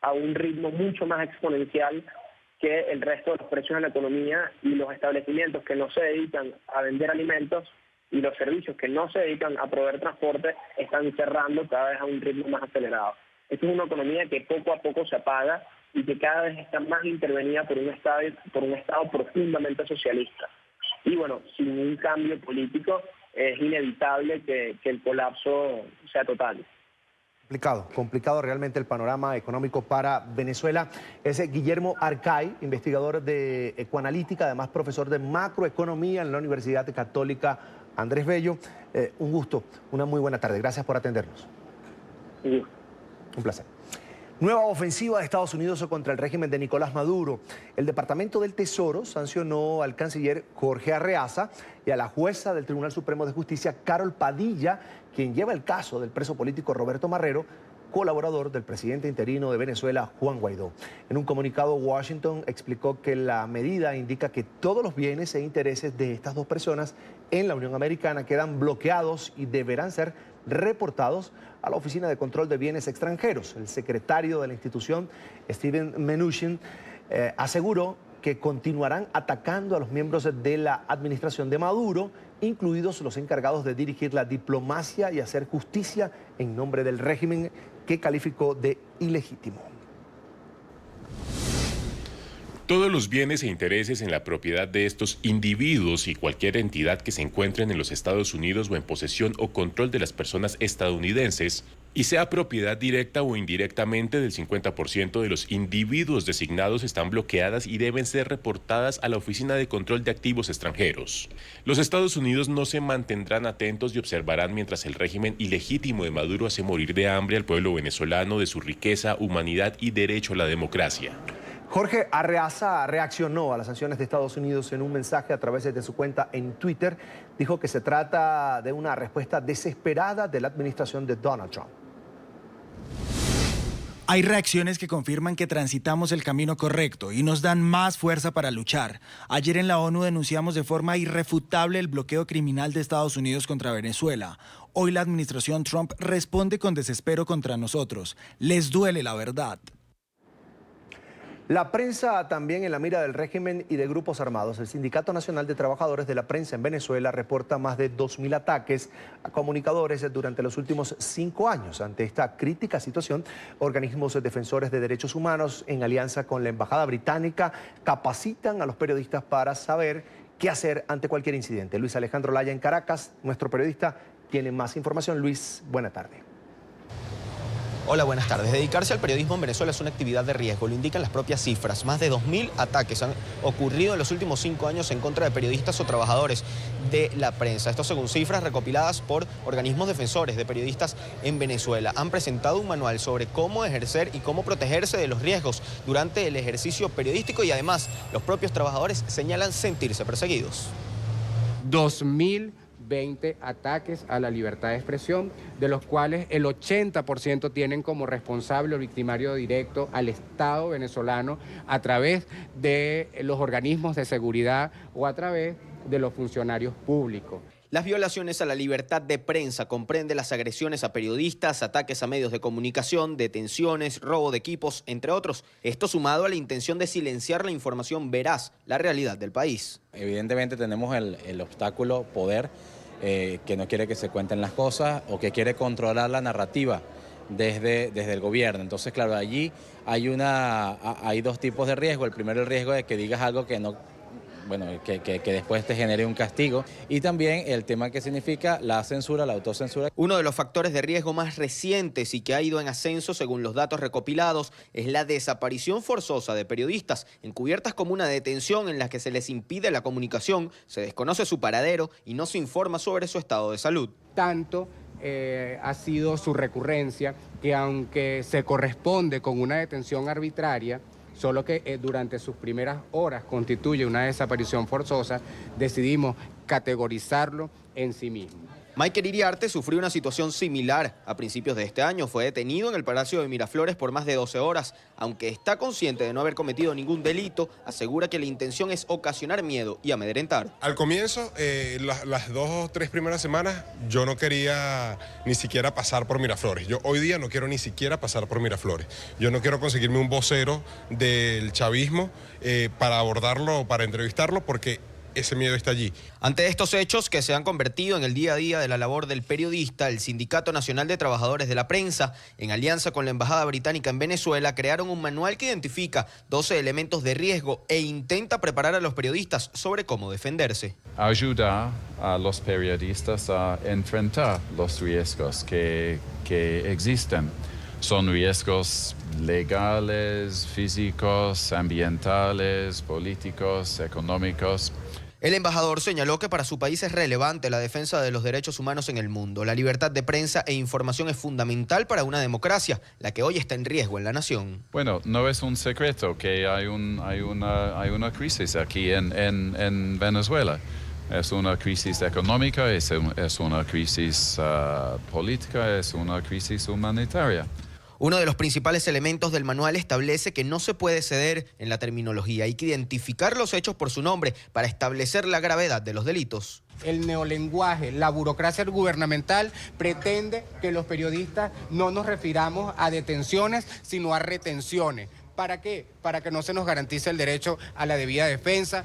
a un ritmo mucho más exponencial que el resto de los precios de la economía y los establecimientos que no se dedican a vender alimentos y los servicios que no se dedican a proveer transporte están cerrando cada vez a un ritmo más acelerado. Esta es una economía que poco a poco se apaga y que cada vez está más intervenida por un Estado profundamente socialista. Y bueno, sin un cambio político es inevitable que el colapso sea total. Complicado realmente el panorama económico para Venezuela. Es Guillermo Arcay, investigador de Ecoanalítica, además profesor de macroeconomía en la Universidad Católica Andrés Bello. Un gusto, una muy buena tarde. Gracias por atendernos. Sí. Un placer. Nueva ofensiva de Estados Unidos contra el régimen de Nicolás Maduro. El Departamento del Tesoro sancionó al canciller Jorge Arreaza y a la jueza del Tribunal Supremo de Justicia, Carol Padilla, quien lleva el caso del preso político Roberto Marrero, colaborador del presidente interino de Venezuela, Juan Guaidó. En un comunicado, Washington explicó que la medida indica que todos los bienes e intereses de estas dos personas en la Unión Americana quedan bloqueados y deberán ser reportados a la Oficina de Control de Bienes Extranjeros. El secretario de la institución, Steven Mnuchin, aseguró que continuarán atacando a los miembros de la administración de Maduro, incluidos los encargados de dirigir la diplomacia y hacer justicia en nombre del régimen que calificó de ilegítimo. Todos los bienes e intereses en la propiedad de estos individuos y cualquier entidad que se encuentren en los Estados Unidos o en posesión o control de las personas estadounidenses y sea propiedad directa o indirectamente del 50% de los individuos designados están bloqueadas y deben ser reportadas a la Oficina de Control de Activos Extranjeros. Los Estados Unidos no se mantendrán atentos y observarán mientras el régimen ilegítimo de Maduro hace morir de hambre al pueblo venezolano de su riqueza, humanidad y derecho a la democracia. Jorge Arreaza reaccionó a las sanciones de Estados Unidos en un mensaje a través de su cuenta en Twitter. Dijo que se trata de una respuesta desesperada de la administración de Donald Trump. Hay reacciones que confirman que transitamos el camino correcto y nos dan más fuerza para luchar. Ayer en la ONU denunciamos de forma irrefutable el bloqueo criminal de Estados Unidos contra Venezuela. Hoy la administración Trump responde con desespero contra nosotros. Les duele la verdad. La prensa también en la mira del régimen y de grupos armados. El Sindicato Nacional de Trabajadores de la Prensa en Venezuela reporta más de 2.000 ataques a comunicadores durante los últimos 5 años. Ante esta crítica situación, organismos defensores de derechos humanos en alianza con la Embajada Británica capacitan a los periodistas para saber qué hacer ante cualquier incidente. Luis Alejandro Laya en Caracas, nuestro periodista, tiene más información. Luis, buena tarde. Hola, buenas tardes. Dedicarse al periodismo en Venezuela es una actividad de riesgo, lo indican las propias cifras. Más de 2.000 ataques han ocurrido en los últimos 5 años en contra de periodistas o trabajadores de la prensa. Esto según cifras recopiladas por organismos defensores de periodistas en Venezuela. Han presentado un manual sobre cómo ejercer y cómo protegerse de los riesgos durante el ejercicio periodístico y además los propios trabajadores señalan sentirse perseguidos. 2020 ataques a la libertad de expresión, de los cuales el 80% tienen como responsable o victimario directo al Estado venezolano a través de los organismos de seguridad o a través de los funcionarios públicos. Las violaciones a la libertad de prensa comprenden las agresiones a periodistas, ataques a medios de comunicación, detenciones, robo de equipos, entre otros. Esto sumado a la intención de silenciar la información veraz, la realidad del país. Evidentemente tenemos el obstáculo poder, que no quiere que se cuenten las cosas o que quiere controlar la narrativa desde el gobierno. Entonces, claro, allí hay dos tipos de riesgo. El primero, el riesgo de que digas algo que no... que después te genere un castigo, y también el tema que significa la censura, la autocensura. Uno de los factores de riesgo más recientes y que ha ido en ascenso según los datos recopilados es la desaparición forzosa de periodistas, encubiertas como una detención en la que se les impide la comunicación, se desconoce su paradero y no se informa sobre su estado de salud. Tanto ha sido su recurrencia que aunque se corresponde con una detención arbitraria, solo que durante sus primeras horas constituye una desaparición forzosa, decidimos categorizarlo en sí mismo. Michael Iriarte sufrió una situación similar a principios de este año. Fue detenido en el Palacio de Miraflores por más de 12 horas. Aunque está consciente de no haber cometido ningún delito, asegura que la intención es ocasionar miedo y amedrentar. Al comienzo, las 2 o 3 primeras semanas, yo no quería ni siquiera pasar por Miraflores. Yo hoy día no quiero ni siquiera pasar por Miraflores. Yo no quiero conseguirme un vocero del chavismo para abordarlo, para entrevistarlo, porque ese miedo está allí. Ante estos hechos que se han convertido en el día a día de la labor del periodista, el Sindicato Nacional de Trabajadores de la Prensa, en alianza con la Embajada Británica en Venezuela, crearon un manual que identifica 12 elementos de riesgo e intenta preparar a los periodistas sobre cómo defenderse. Ayuda a los periodistas a enfrentar los riesgos que existen. Son riesgos legales, físicos, ambientales, políticos, económicos. El embajador señaló que para su país es relevante la defensa de los derechos humanos en el mundo. La libertad de prensa e información es fundamental para una democracia, la que hoy está en riesgo en la nación. Bueno, no es un secreto que hay una crisis aquí en Venezuela. Es una crisis económica, es una crisis política, es una crisis humanitaria. Uno de los principales elementos del manual establece que no se puede ceder en la terminología. Hay que identificar los hechos por su nombre para establecer la gravedad de los delitos. El neolenguaje, la burocracia gubernamental pretende que los periodistas no nos refiramos a detenciones, sino a retenciones. ¿Para qué? Para que no se nos garantice el derecho a la debida defensa.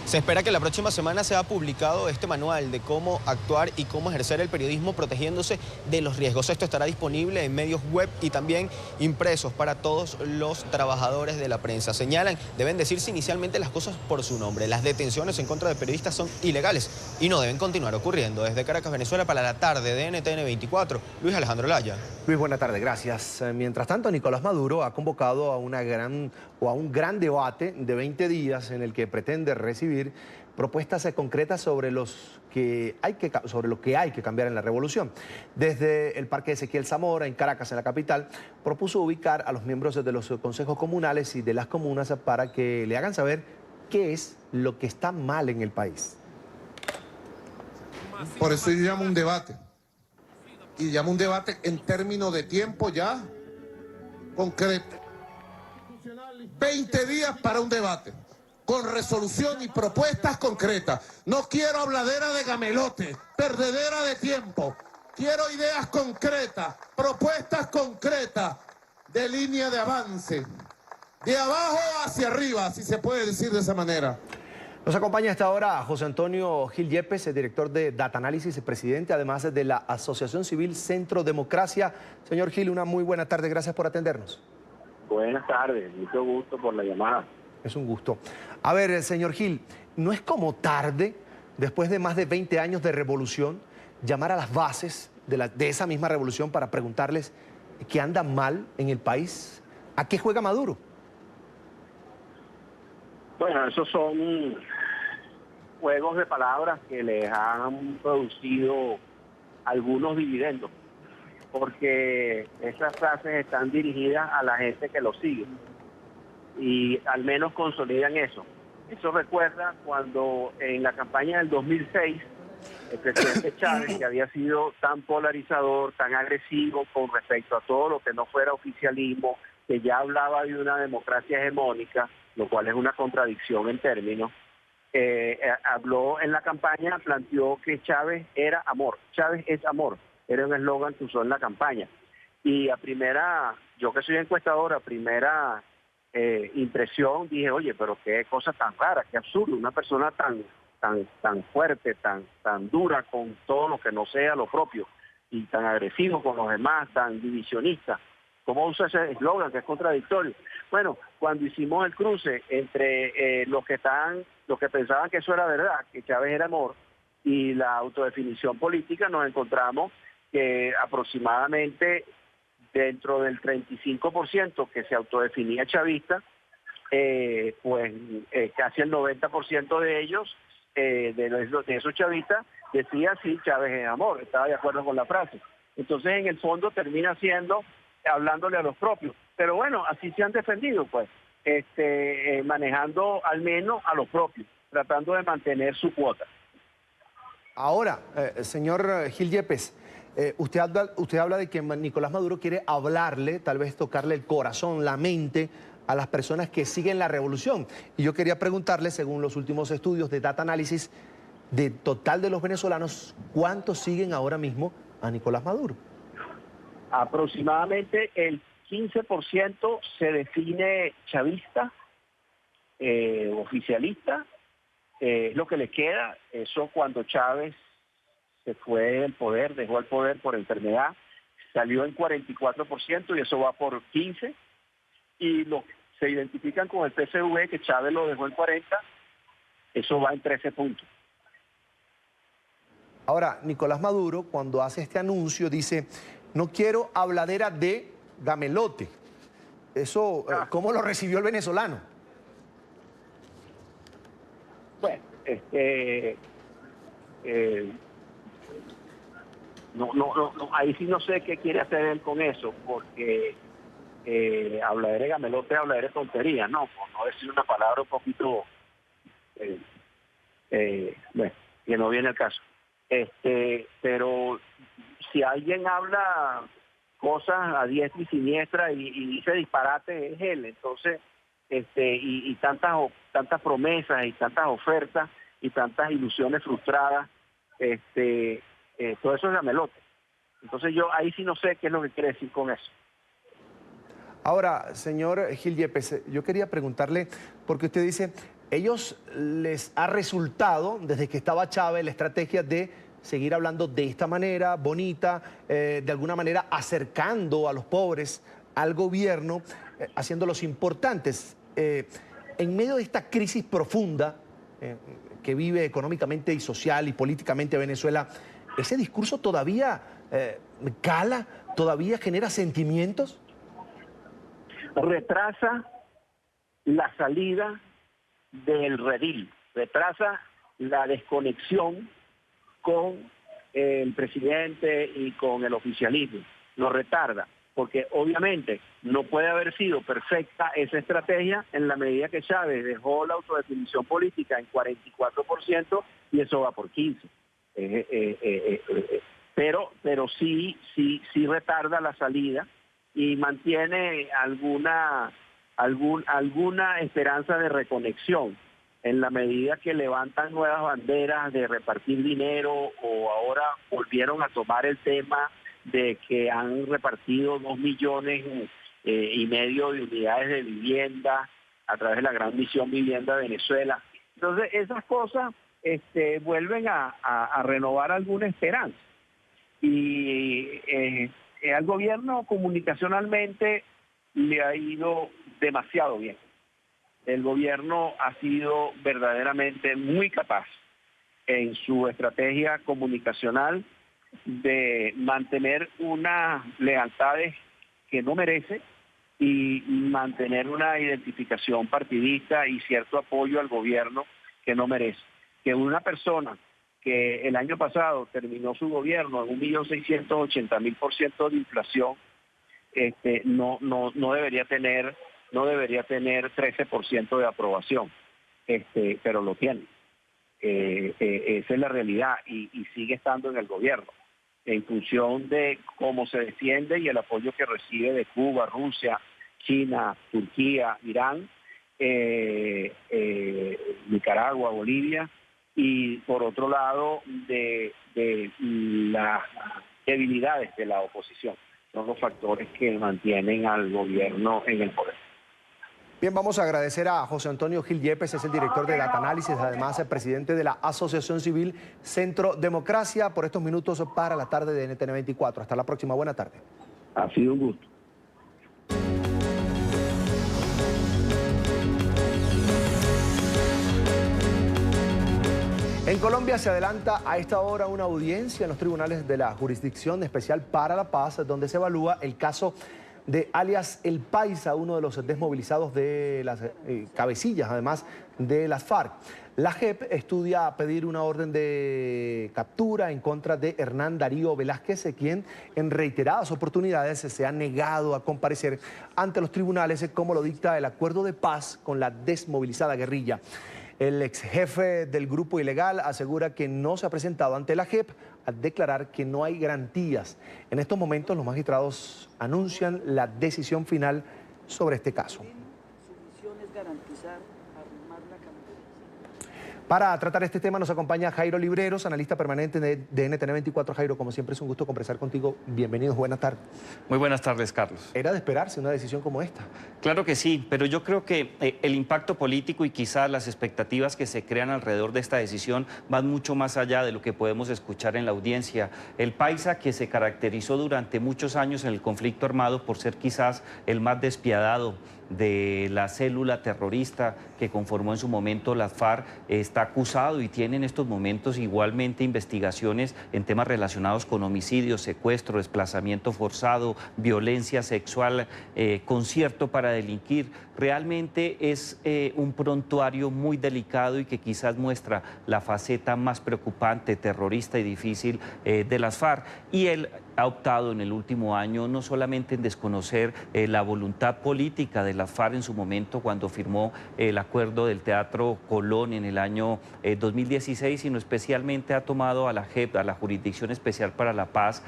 Se espera que la próxima semana sea publicado este manual de cómo actuar y cómo ejercer el periodismo protegiéndose de los riesgos. Esto estará disponible en medios web y también impresos para todos los trabajadores de la prensa. Señalan, deben decirse inicialmente las cosas por su nombre. Las detenciones en contra de periodistas son ilegales y no deben continuar ocurriendo. Desde Caracas, Venezuela, para la tarde de NTN 24, Luis Alejandro Laya. Luis, buena tarde, gracias. Mientras tanto, Nicolás Maduro ha convocado a un gran debate de 20 días en el que pretende recibir propuestas concretas sobre lo que hay que cambiar en la revolución. Desde el Parque Ezequiel Zamora, en Caracas, en la capital, propuso ubicar a los miembros de los consejos comunales y de las comunas para que le hagan saber qué es lo que está mal en el país. Por eso yo llamo un debate. Y llamo un debate en términos de tiempo ya concreto. 20 días para un debate, con resolución y propuestas concretas. No quiero habladera de gamelote, perdedera de tiempo. Quiero ideas concretas, propuestas concretas de línea de avance. De abajo hacia arriba, si se puede decir de esa manera. Nos acompaña a esta hora José Antonio Gil Yepes, el director de Data Análisis y presidente, además de la Asociación Civil Centro Democracia. Señor Gil, una muy buena tarde, gracias por atendernos. Buenas tardes, mucho gusto por la llamada. Es un gusto. A ver, señor Gil, ¿no es como tarde, después de más de 20 años de revolución, llamar a las bases de esa misma revolución para preguntarles qué anda mal en el país? ¿A qué juega Maduro? Bueno, esos son juegos de palabras que les han producido algunos dividendos, porque esas frases están dirigidas a la gente que lo sigue y al menos consolidan eso. Eso recuerda cuando en la campaña del 2006 el presidente Chávez, que había sido tan polarizador, tan agresivo con respecto a todo lo que no fuera oficialismo, que ya hablaba de una democracia hegemónica, lo cual es una contradicción en términos, habló en la campaña, planteó que Chávez era amor. Chávez es amor, era un eslogan que usó en la campaña. Y yo que soy encuestador, a primera impresión dije, oye, pero qué cosa tan rara, qué absurdo, una persona tan fuerte, tan dura con todo lo que no sea lo propio y tan agresivo con los demás, tan divisionista. ¿Cómo usa ese eslogan que es contradictorio? Bueno, cuando hicimos el cruce entre los que pensaban que eso era verdad, que Chávez era amor, y la autodefinición política, nos encontramos que aproximadamente dentro del 35% que se autodefinía chavista, casi el 90% de ellos, de esos chavistas, decía sí, Chávez es amor, estaba de acuerdo con la frase. Entonces, en el fondo termina siendo hablándole a los propios. Pero bueno, así se han defendido, pues, manejando al menos a los propios, tratando de mantener su cuota. Ahora, señor Gil Yepes, usted habla de que Nicolás Maduro quiere hablarle, tal vez tocarle el corazón, la mente a las personas que siguen la revolución. Y yo quería preguntarle, según los últimos estudios de Data Analysis, de total de los venezolanos, ¿cuántos siguen ahora mismo a Nicolás Maduro? Aproximadamente el 15% se define chavista, oficialista, es lo que le queda. Eso cuando Chávez se fue del poder, dejó el poder por enfermedad, salió en 44% y eso va por 15%. Y los que se identifican con el PSV, que Chávez lo dejó en 40%, eso va en 13 puntos. Ahora, Nicolás Maduro, cuando hace este anuncio, dice, no quiero habladera de gamelote. Eso, ¿cómo lo recibió el venezolano? Bueno, ahí sí no sé qué quiere hacer él con eso, porque habladera de gamelote, habladera de tontería, no, por no decir una palabra un poquito, bueno, que no viene al caso. Pero si alguien habla cosas a diestra y siniestra y dice disparate, es él. Entonces, y tantas promesas y tantas ofertas y tantas ilusiones frustradas, todo eso es gamelote. Entonces yo ahí sí no sé qué es lo que quiere decir con eso. Ahora, señor Gil Yepes, yo quería preguntarle, porque usted dice, ellos les ha resultado, desde que estaba Chávez, la estrategia de seguir hablando de esta manera, bonita, de alguna manera acercando a los pobres al gobierno, haciéndolos importantes. En medio de esta crisis profunda que vive económicamente y social y políticamente Venezuela, ¿ese discurso todavía cala, todavía genera sentimientos? Retrasa la salida del redil, retrasa la desconexión con el presidente y con el oficialismo, lo retarda, porque obviamente no puede haber sido perfecta esa estrategia en la medida que Chávez dejó la autodefinición política en 44% y eso va por 15%. Pero sí retarda la salida y mantiene alguna esperanza de reconexión en la medida que levantan nuevas banderas de repartir dinero, o ahora volvieron a tomar el tema de que han repartido 2,5 millones de unidades de vivienda a través de la Gran Misión Vivienda de Venezuela. Entonces esas cosas vuelven a renovar alguna esperanza. Y al gobierno comunicacionalmente le ha ido demasiado bien. El gobierno ha sido verdaderamente muy capaz en su estrategia comunicacional de mantener unas lealtades que no merece y mantener una identificación partidista y cierto apoyo al gobierno que no merece. Que una persona que el año pasado terminó su gobierno en 1.680.000% de inflación, no debería tener 13% de aprobación, pero lo tiene. Esa es la realidad y sigue estando en el gobierno, en función de cómo se defiende y el apoyo que recibe de Cuba, Rusia, China, Turquía, Irán, Nicaragua, Bolivia, y por otro lado de las debilidades de la oposición. Son los factores que mantienen al gobierno en el poder. Bien, vamos a agradecer a José Antonio Gil Yepes, es el director de Data Analysis, además el presidente de la Asociación Civil Centro Democracia, por estos minutos para la tarde de NTN 24. Hasta la próxima, buena tarde. Ha sido un gusto. En Colombia se adelanta a esta hora una audiencia en los tribunales de la Jurisdicción Especial para la Paz, donde se evalúa el caso de alias El Paisa, uno de los desmovilizados de las cabecillas, además de las FARC. La JEP estudia pedir una orden de captura en contra de Hernán Darío Velázquez, quien en reiteradas oportunidades se ha negado a comparecer ante los tribunales, como lo dicta el acuerdo de paz con la desmovilizada guerrilla. El ex jefe del grupo ilegal asegura que no se ha presentado ante la JEP al declarar que no hay garantías. En estos momentos los magistrados anuncian la decisión final sobre este caso. Para tratar este tema nos acompaña Jairo Libreros, analista permanente de NTN 24. Jairo, como siempre es un gusto conversar contigo. Bienvenidos, buenas tardes. Muy buenas tardes, Carlos. ¿Era de esperarse una decisión como esta? Claro que sí, pero yo creo que el impacto político y quizás las expectativas que se crean alrededor de esta decisión van mucho más allá de lo que podemos escuchar en la audiencia. El paisa, que se caracterizó durante muchos años en el conflicto armado por ser quizás el más despiadado de la célula terrorista que conformó en su momento la FARC, está acusado y tiene en estos momentos igualmente investigaciones en temas relacionados con homicidios, secuestro, desplazamiento forzado, violencia sexual, concierto para delinquir. Realmente es un prontuario muy delicado y que quizás muestra la faceta más preocupante, terrorista y difícil de las FARC. Y él ha optado en el último año no solamente en desconocer la voluntad política de la FARC en su momento cuando firmó el acuerdo del Teatro Colón en el año 2016, sino especialmente ha tomado a la JEP, a la Jurisdicción Especial para la Paz,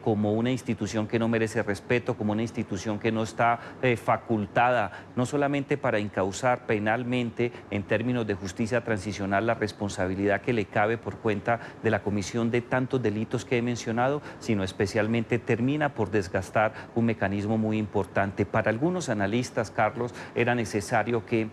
como una institución que no merece respeto, como una institución que no está facultada, no solamente para encauzar penalmente en términos de justicia transicional la responsabilidad que le cabe por cuenta de la comisión de tantos delitos que he mencionado, sino especialmente termina por desgastar un mecanismo muy importante. Para algunos analistas, Carlos, era necesario que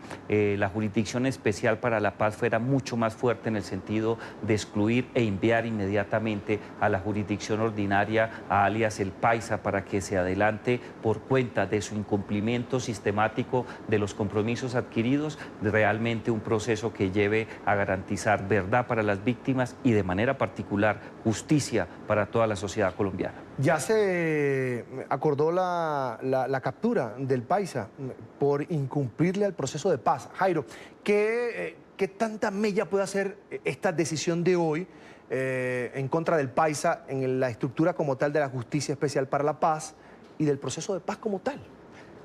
la Jurisdicción Especial para la Paz fuera mucho más fuerte en el sentido de excluir e enviar inmediatamente a la jurisdicción ordinaria a alias el Paisa para que se adelante por cuenta de su incumplimiento sistemático de los compromisos adquiridos, realmente un proceso que lleve a garantizar verdad para las víctimas y de manera particular justicia para toda la sociedad colombiana. Ya se acordó la captura del Paisa por incumplirle al proceso de paz. Jairo, ¿qué tanta mella puede hacer esta decisión de hoy en contra del Paisa en la estructura como tal de la Justicia Especial para la Paz y del proceso de paz como tal?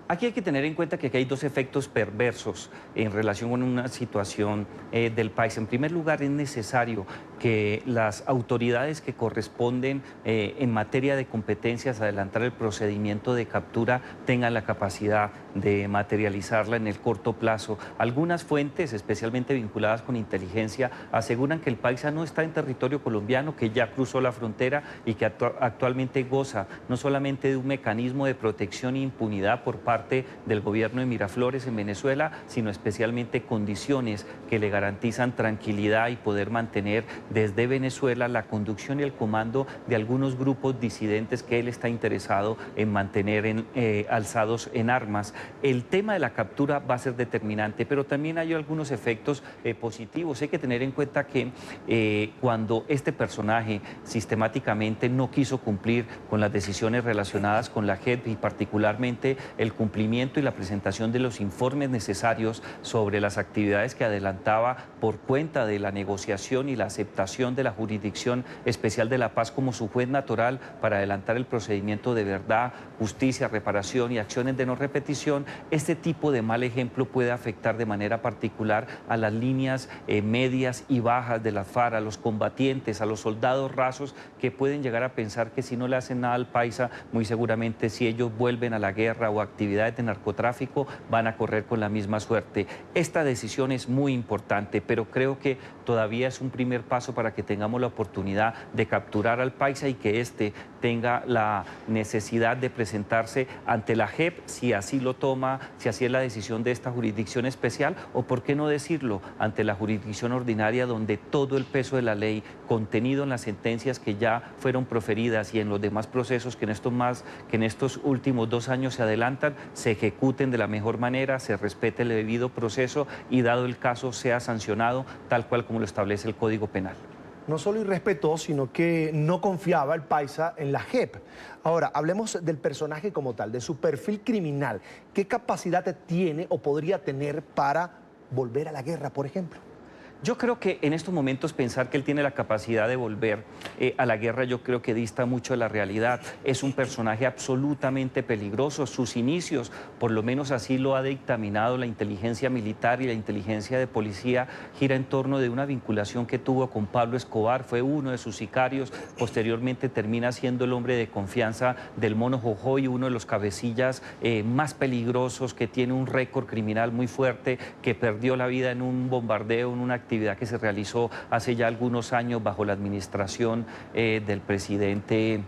Aquí hay que tener en cuenta que aquí hay dos efectos perversos en relación con una situación del país. En primer lugar, es necesario que las autoridades que corresponden en materia de competencias a adelantar el procedimiento de captura tengan la capacidad de materializarla en el corto plazo. Algunas fuentes, especialmente vinculadas con inteligencia, aseguran que el Paisa no está en territorio colombiano, que ya cruzó la frontera y que actualmente goza no solamente de un mecanismo de protección e impunidad por parte del gobierno de Miraflores en Venezuela, sino especialmente condiciones que le garantizan tranquilidad y poder mantener desde Venezuela la conducción y el comando de algunos grupos disidentes que él está interesado en mantener alzados en armas. El tema de la captura va a ser determinante, pero también hay algunos efectos positivos. Hay que tener en cuenta que cuando este personaje sistemáticamente no quiso cumplir con las decisiones relacionadas con la JEP y particularmente el cumplimiento y la presentación de los informes necesarios sobre las actividades que adelantaba por cuenta de la negociación y la aceptación de la Jurisdicción Especial de la Paz como su juez natural para adelantar el procedimiento de verdad, justicia, reparación y acciones de no repetición, este tipo de mal ejemplo puede afectar de manera particular a las líneas medias y bajas de la FARC, a los combatientes, a los soldados rasos que pueden llegar a pensar que si no le hacen nada al Paisa, muy seguramente si ellos vuelven a la guerra o actividades de narcotráfico van a correr con la misma suerte. Esta decisión es muy importante, pero creo que todavía es un primer paso para que tengamos la oportunidad de capturar al Paisa y que éste tenga la necesidad de presentarse ante la JEP, si así lo toma, si así es la decisión de esta jurisdicción especial, o por qué no decirlo, ante la jurisdicción ordinaria, donde todo el peso de la ley contenido en las sentencias que ya fueron proferidas y en los demás procesos que en estos últimos 2 años se adelantan, se ejecuten de la mejor manera, se respete el debido proceso y, dado el caso, sea sancionado tal cual como lo establece el Código Penal. No solo irrespetó, sino que no confiaba el Paisa en la JEP. Ahora, hablemos del personaje como tal, de su perfil criminal. ¿Qué capacidad tiene o podría tener para volver a la guerra, por ejemplo? Yo creo que en estos momentos pensar que él tiene la capacidad de volver a la guerra yo creo que dista mucho de la realidad. Es un personaje absolutamente peligroso. Sus inicios, por lo menos así lo ha dictaminado la inteligencia militar y la inteligencia de policía, gira en torno de una vinculación que tuvo con Pablo Escobar, fue uno de sus sicarios, posteriormente termina siendo el hombre de confianza del Mono Jojoy, uno de los cabecillas más peligrosos, que tiene un récord criminal muy fuerte, que perdió la vida en un bombardeo, en una actividad que se realizó hace ya algunos años bajo la administración del presidente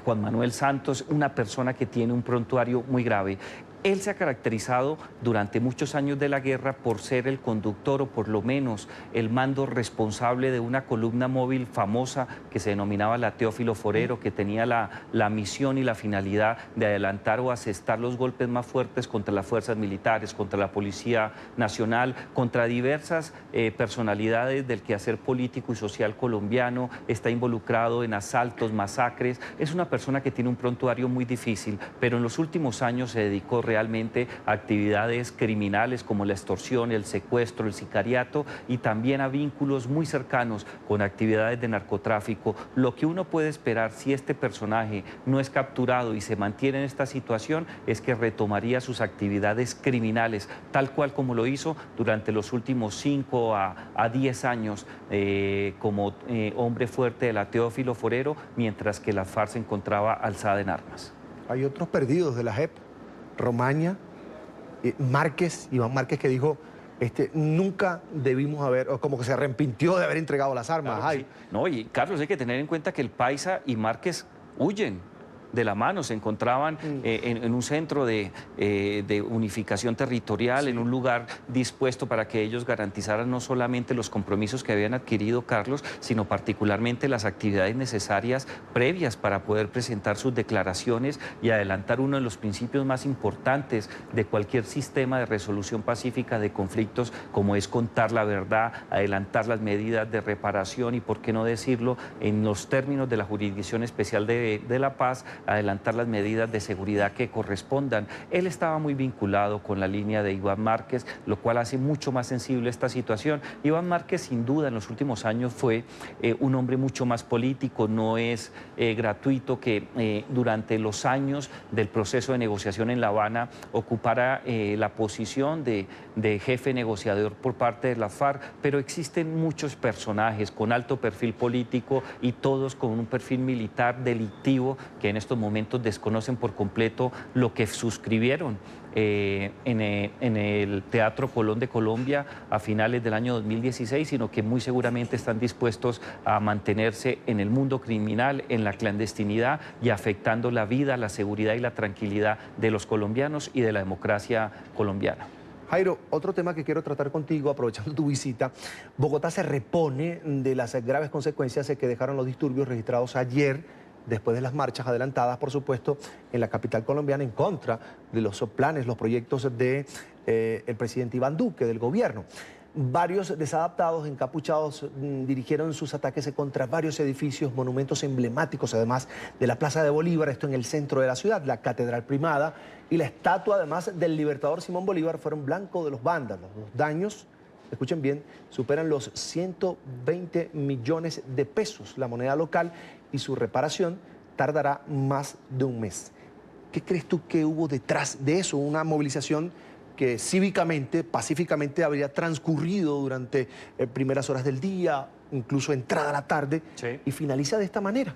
Juan Manuel Santos, una persona que tiene un prontuario muy grave. Él se ha caracterizado durante muchos años de la guerra por ser el conductor o por lo menos el mando responsable de una columna móvil famosa que se denominaba la Teófilo Forero, que tenía la misión y la finalidad de adelantar o asestar los golpes más fuertes contra las fuerzas militares, contra la Policía Nacional, contra diversas personalidades del quehacer político y social colombiano. Está involucrado en asaltos, masacres. Es una persona que tiene un prontuario muy difícil, pero en los últimos años se dedicó realmente a actividades criminales como la extorsión, el secuestro, el sicariato y también a vínculos muy cercanos con actividades de narcotráfico. Lo que uno puede esperar si este personaje no es capturado y se mantiene en esta situación es que retomaría sus actividades criminales, tal cual como lo hizo durante los últimos 5 a 10 años como hombre fuerte de la Teófilo Forero, mientras que la FARC se encontraba alzada en armas. Hay otros perdidos de la JEP. Romaña, Márquez, Iván Márquez, que dijo, nunca debimos haber, o como que se arrepintió de haber entregado las armas. Claro, sí. No, y Carlos, hay que tener en cuenta que el Paisa y Márquez huyen de la mano, se encontraban en un centro de unificación territorial, en un lugar dispuesto para que ellos garantizaran no solamente los compromisos que habían adquirido, Carlos, sino particularmente las actividades necesarias previas para poder presentar sus declaraciones y adelantar uno de los principios más importantes de cualquier sistema de resolución pacífica de conflictos, como es contar la verdad, adelantar las medidas de reparación y, por qué no decirlo, en los términos de la Jurisdicción Especial de la Paz, adelantar las medidas de seguridad que correspondan. Él estaba muy vinculado con la línea de Iván Márquez, lo cual hace mucho más sensible esta situación. Iván Márquez, sin duda, en los últimos años fue un hombre mucho más político. No es gratuito que durante los años del proceso de negociación en La Habana ocupara la posición de jefe negociador por parte de la FARC, pero existen muchos personajes con alto perfil político y todos con un perfil militar delictivo que en estos momentos desconocen por completo lo que suscribieron en el Teatro Colón de Colombia a finales del año 2016, sino que muy seguramente están dispuestos a mantenerse en el mundo criminal, en la clandestinidad y afectando la vida, la seguridad y la tranquilidad de los colombianos y de la democracia colombiana. Jairo, otro tema que quiero tratar contigo, aprovechando tu visita. Bogotá se repone de las graves consecuencias que dejaron los disturbios registrados ayer, después de las marchas adelantadas, por supuesto, en la capital colombiana en contra de los planes, los proyectos del presidente Iván Duque, del gobierno. Varios desadaptados, encapuchados, dirigieron sus ataques contra varios edificios, monumentos emblemáticos, además de la Plaza de Bolívar, esto en el centro de la ciudad, la Catedral Primada y la estatua, además, del libertador Simón Bolívar, fueron blanco de los vándalos. Los daños, escuchen bien, superan los 120 millones de pesos, la moneda local, y su reparación tardará más de un mes. ¿Qué crees tú que hubo detrás de eso? Una movilización que cívicamente, pacíficamente habría transcurrido durante primeras horas del día, incluso entrada a la tarde, sí, y finaliza de esta manera.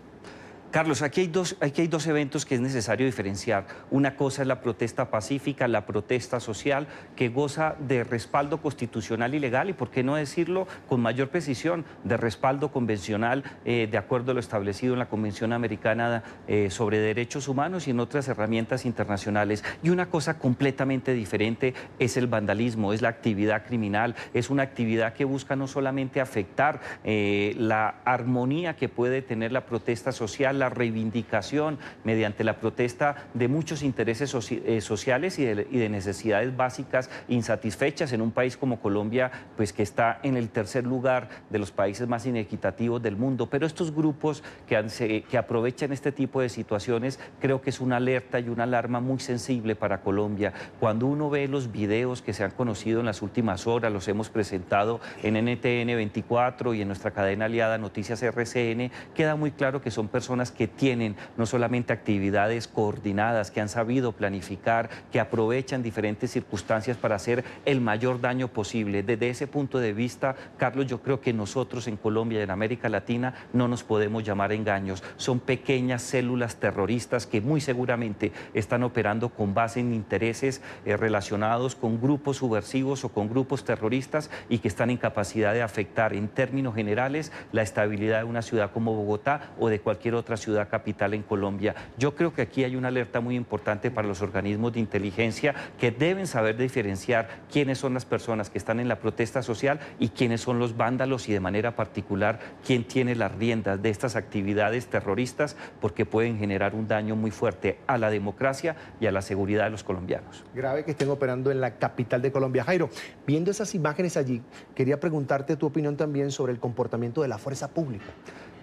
Carlos, aquí hay dos eventos que es necesario diferenciar. Una cosa es la protesta pacífica, la protesta social, que goza de respaldo constitucional y legal, y por qué no decirlo con mayor precisión, de respaldo convencional, de acuerdo a lo establecido en la Convención Americana sobre Derechos Humanos y en otras herramientas internacionales. Y una cosa completamente diferente es el vandalismo, es la actividad criminal, es una actividad que busca no solamente afectar la armonía que puede tener la protesta social, la reivindicación mediante la protesta de muchos intereses sociales y de necesidades básicas insatisfechas en un país como Colombia, pues que está en el tercer lugar de los países más inequitativos del mundo. Pero estos grupos que aprovechan este tipo de situaciones, creo que es una alerta y una alarma muy sensible para Colombia. Cuando uno ve los videos que se han conocido en las últimas horas, los hemos presentado en NTN 24 y en nuestra cadena aliada Noticias RCN, queda muy claro que son personas que tienen no solamente actividades coordinadas, que han sabido planificar, que aprovechan diferentes circunstancias para hacer el mayor daño posible. Desde ese punto de vista, Carlos, yo creo que nosotros en Colombia y en América Latina no nos podemos llamar engaños. Son pequeñas células terroristas que muy seguramente están operando con base en intereses relacionados con grupos subversivos o con grupos terroristas y que están en capacidad de afectar en términos generales la estabilidad de una ciudad como Bogotá o de cualquier otra ciudad capital en Colombia. Yo creo que aquí hay una alerta muy importante para los organismos de inteligencia que deben saber diferenciar quiénes son las personas que están en la protesta social y quiénes son los vándalos y de manera particular quién tiene las riendas de estas actividades terroristas, porque pueden generar un daño muy fuerte a la democracia y a la seguridad de los colombianos. Grave que estén operando en la capital de Colombia. Jairo, viendo esas imágenes allí, quería preguntarte tu opinión también sobre el comportamiento de la fuerza pública.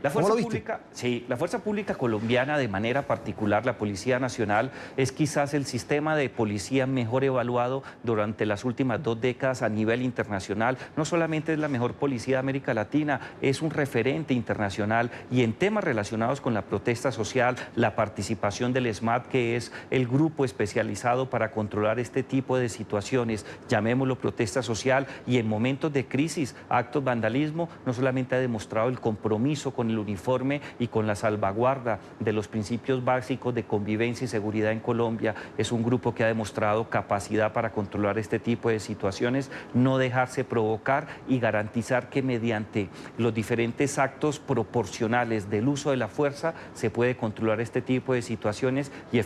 La fuerza pública, sí, la fuerza pública colombiana, de manera particular la Policía Nacional, es quizás el sistema de policía mejor evaluado durante las últimas 2 décadas a nivel internacional. No solamente es la mejor policía de América Latina, es un referente internacional, y en temas relacionados con la protesta social, la participación del SMAT, que es el grupo especializado para controlar este tipo de situaciones, llamémoslo protesta social, y en momentos de crisis, actos de vandalismo, no solamente ha demostrado el compromiso con el uniforme y con la salvaguarda de los principios básicos de convivencia y seguridad en Colombia, es un grupo que ha demostrado capacidad para controlar este tipo de situaciones, no dejarse provocar y garantizar que mediante los diferentes actos proporcionales del uso de la fuerza se puede controlar este tipo de situaciones y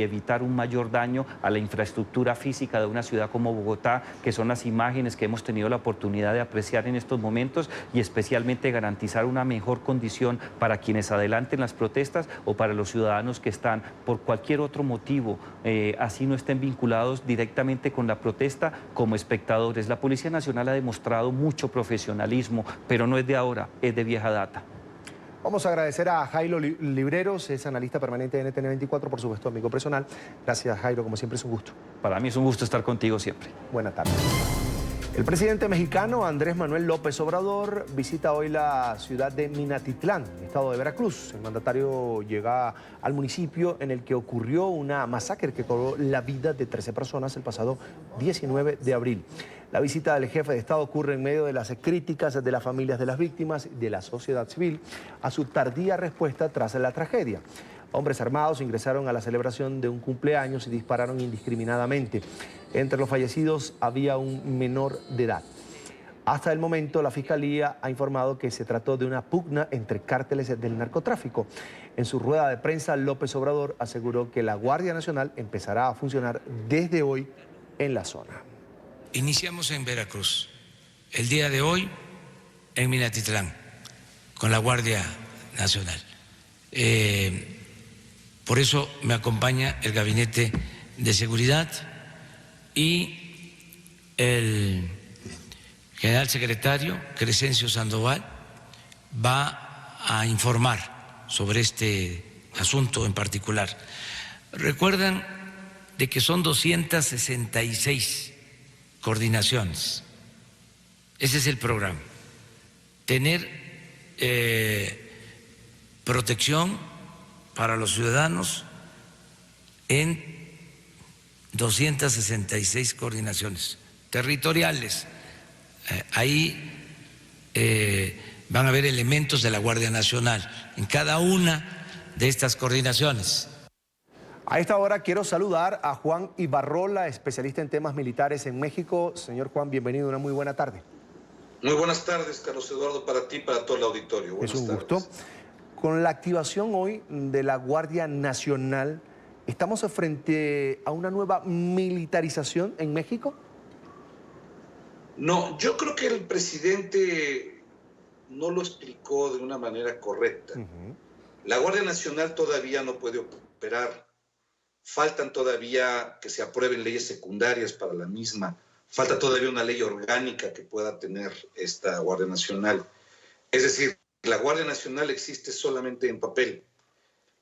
evitar un mayor daño a la infraestructura física de una ciudad como Bogotá, que son las imágenes que hemos tenido la oportunidad de apreciar en estos momentos, y especialmente garantizar una mejor condición para quienes adelanten las protestas o para los ciudadanos que están por cualquier otro motivo, así no estén vinculados directamente con la protesta, como espectadores. La Policía Nacional ha demostrado mucho profesionalismo, pero no es de ahora, es de vieja data. Vamos a agradecer a Jairo Libreros, es analista permanente de NTN 24, por supuesto, amigo personal. Gracias, Jairo, como siempre es un gusto. Para mí es un gusto estar contigo siempre. Buenas tardes. El presidente mexicano Andrés Manuel López Obrador visita hoy la ciudad de Minatitlán, estado de Veracruz. El mandatario llega al municipio en el que ocurrió una masacre que cobró la vida de 13 personas el pasado 19 de abril. La visita del jefe de Estado ocurre en medio de las críticas de las familias de las víctimas y de la sociedad civil a su tardía respuesta tras la tragedia. Hombres armados ingresaron a la celebración de un cumpleaños y dispararon indiscriminadamente. Entre los fallecidos había un menor de edad. Hasta el momento, la Fiscalía ha informado que se trató de una pugna entre cárteles del narcotráfico. En su rueda de prensa, López Obrador aseguró que la Guardia Nacional empezará a funcionar desde hoy en la zona. Iniciamos en Veracruz. El día de hoy en Minatitlán, con la Guardia Nacional. Por eso me acompaña el Gabinete de Seguridad y el general secretario Crescencio Sandoval va a informar sobre este asunto en particular. Recuerdan de que son 266 coordinaciones. Ese es el programa. Tener protección para los ciudadanos en 266 coordinaciones territoriales. Ahí van a haber elementos de la Guardia Nacional en cada una de estas coordinaciones. A esta hora quiero saludar a Juan Ibarrola, especialista en temas militares en México. Señor Juan, bienvenido, una muy buena tarde. Muy buenas tardes, Carlos Eduardo, para ti y para todo el auditorio. Buenas tardes. Es un gusto. Tardes. Con la activación hoy de la Guardia Nacional, ¿estamos frente a una nueva militarización en México? No, yo creo que el presidente no lo explicó de una manera correcta. La Guardia Nacional todavía no puede operar. Faltan todavía que se aprueben leyes secundarias para la misma. Falta todavía una ley orgánica que pueda tener esta Guardia Nacional. Es decir, la Guardia Nacional existe solamente en papel.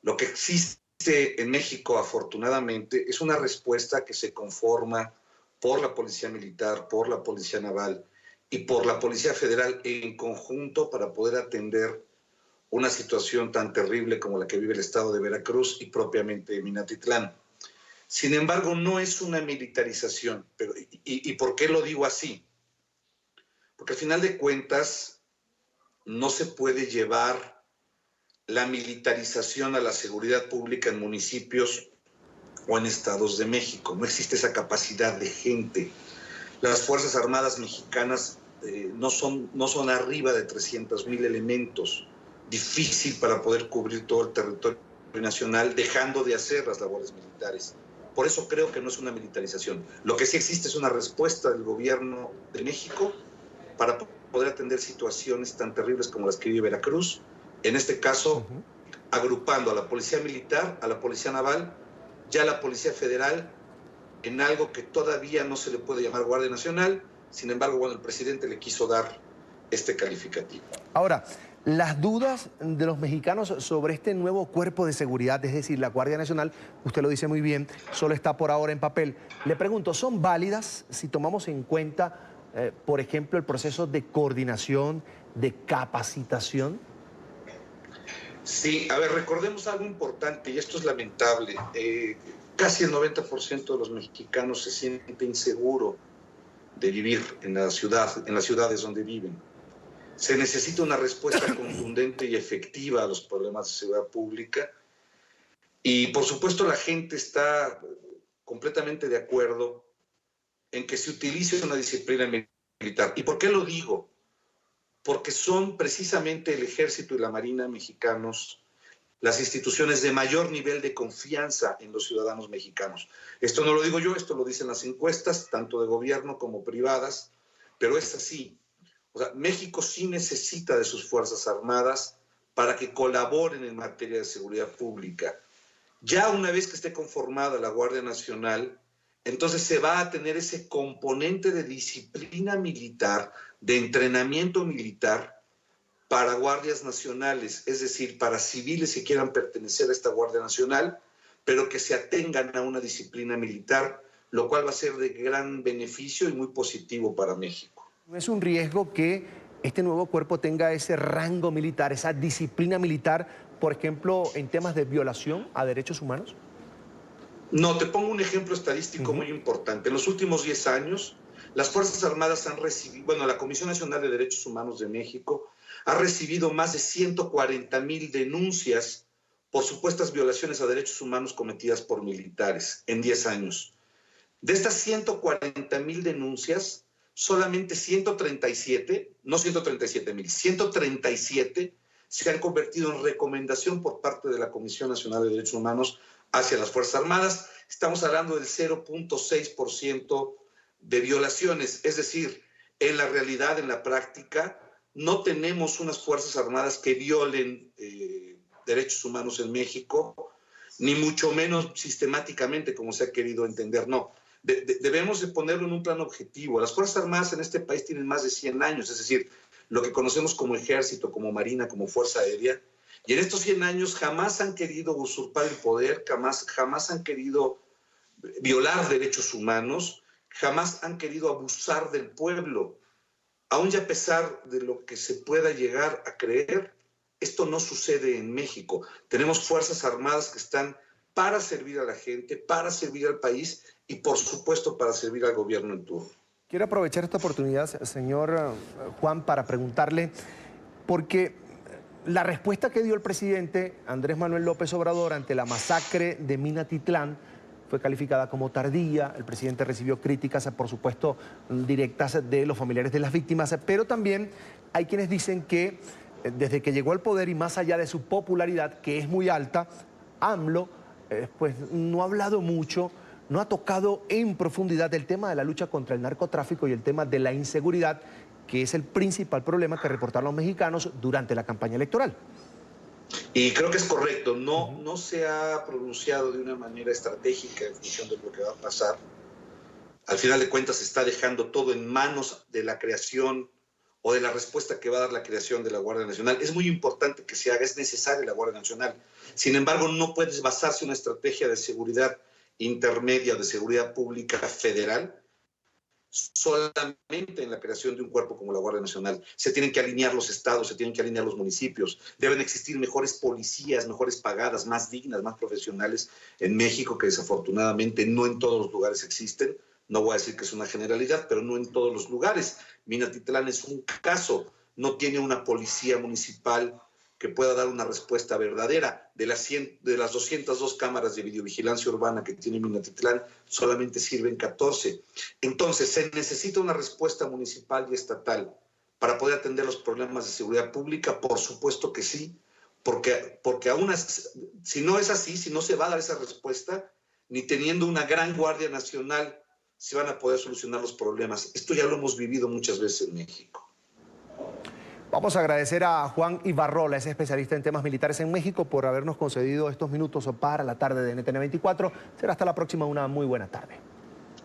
Lo que existe en México, afortunadamente, es una respuesta que se conforma por la Policía Militar, por la Policía Naval y por la Policía Federal en conjunto para poder atender una situación tan terrible como la que vive el estado de Veracruz y propiamente Minatitlán. Sin embargo, no es una militarización. ¿Y por qué lo digo así? Porque al final de cuentas no se puede llevar la militarización a la seguridad pública en municipios o en estados de México. No existe esa capacidad de gente. Las Fuerzas Armadas mexicanas no son arriba de 300,000 elementos. Difícil para poder cubrir todo el territorio nacional, dejando de hacer las labores militares. Por eso creo que no es una militarización. Lo que sí existe es una respuesta del gobierno de México para poder atender situaciones tan terribles como las que vive Veracruz. En este caso, agrupando a la Policía Militar, a la Policía Naval, ya a la Policía Federal, en algo que todavía no se le puede llamar Guardia Nacional. Sin embargo, bueno, el presidente le quiso dar este calificativo. Ahora, las dudas de los mexicanos sobre este nuevo cuerpo de seguridad, es decir, la Guardia Nacional, usted lo dice muy bien, solo está por ahora en papel. Le pregunto, ¿son válidas si tomamos en cuenta, por ejemplo, el proceso de coordinación, de capacitación? Sí, a ver, recordemos algo importante, y esto es lamentable. Casi el 90% de los mexicanos se siente inseguro de vivir en las ciudades donde viven. Se necesita una respuesta contundente y efectiva a los problemas de seguridad pública. Y, por supuesto, la gente está completamente de acuerdo en que se utilice una disciplina militar. ¿Y por qué lo digo? Porque son precisamente el Ejército y la Marina mexicanos las instituciones de mayor nivel de confianza en los ciudadanos mexicanos. Esto no lo digo yo, esto lo dicen las encuestas, tanto de gobierno como privadas, pero es así. O sea, México sí necesita de sus Fuerzas Armadas para que colaboren en materia de seguridad pública. Ya una vez que esté conformada la Guardia Nacional, entonces se va a tener ese componente de disciplina militar, de entrenamiento militar para guardias nacionales, es decir, para civiles que quieran pertenecer a esta Guardia Nacional, pero que se atengan a una disciplina militar, lo cual va a ser de gran beneficio y muy positivo para México. ¿No es un riesgo que este nuevo cuerpo tenga ese rango militar, esa disciplina militar, por ejemplo, en temas de violación a derechos humanos? No, te pongo un ejemplo estadístico muy importante. En los últimos 10 años, las Fuerzas Armadas han recibido, bueno, la Comisión Nacional de Derechos Humanos de México ha recibido más de 140,000 denuncias por supuestas violaciones a derechos humanos cometidas por militares en 10 años. De estas 140,000 denuncias, solamente 137, no 137,000, 137 se han convertido en recomendación por parte de la Comisión Nacional de Derechos Humanos hacia las Fuerzas Armadas. Estamos hablando del 0.6% de violaciones, es decir, en la realidad, en la práctica, no tenemos unas Fuerzas Armadas que violen derechos humanos en México, ni mucho menos sistemáticamente, como se ha querido entender, no. Debemos de ponerlo en un plano objetivo. Las Fuerzas Armadas en este país tienen más de 100 años, es decir, lo que conocemos como Ejército, como Marina, como Fuerza Aérea, y en estos 100 años jamás han querido usurpar el poder, jamás han querido violar derechos humanos, jamás han querido abusar del pueblo. Aún y a pesar de lo que se pueda llegar a creer, esto no sucede en México. Tenemos Fuerzas Armadas que están para servir a la gente, para servir al país y, por supuesto, para servir al gobierno en turno. Quiero aprovechar esta oportunidad, señor Juan, para preguntarle, porque la respuesta que dio el presidente Andrés Manuel López Obrador ante la masacre de Minatitlán fue calificada como tardía. El presidente recibió críticas, por supuesto, directas de los familiares de las víctimas, pero también hay quienes dicen que desde que llegó al poder y más allá de su popularidad, que es muy alta, AMLO pues no ha hablado mucho, no ha tocado en profundidad el tema de la lucha contra el narcotráfico y el tema de la inseguridad, que es el principal problema que reportaron los mexicanos durante la campaña electoral. Y creo que es correcto, no se ha pronunciado de una manera estratégica en función de lo que va a pasar. Al final de cuentas se está dejando todo en manos de la creación o de la respuesta que va a dar la creación de la Guardia Nacional. Es muy importante que se haga, es necesaria la Guardia Nacional. Sin embargo, no puedes basarse en una estrategia de seguridad intermedia o de seguridad pública federal solamente en la creación de un cuerpo como la Guardia Nacional. Se tienen que alinear los estados, se tienen que alinear los municipios, deben existir mejores policías, mejores pagadas, más dignas, más profesionales en México, que desafortunadamente no en todos los lugares existen. No voy a decir que es una generalidad, pero no en todos los lugares. Minatitlán es un caso, no tiene una policía municipal que pueda dar una respuesta verdadera. De las 202 cámaras de videovigilancia urbana que tiene Minatitlán, solamente sirven 14. Entonces, ¿se necesita una respuesta municipal y estatal para poder atender los problemas de seguridad pública? Por supuesto que sí, porque aún si no es así, si no se va a dar esa respuesta, ni teniendo una gran Guardia Nacional se van a poder solucionar los problemas. Esto ya lo hemos vivido muchas veces en México. Vamos a agradecer a Juan Ibarrola, es especialista en temas militares en México, por habernos concedido estos minutos para la tarde de NTN 24. Será hasta la próxima, una muy buena tarde.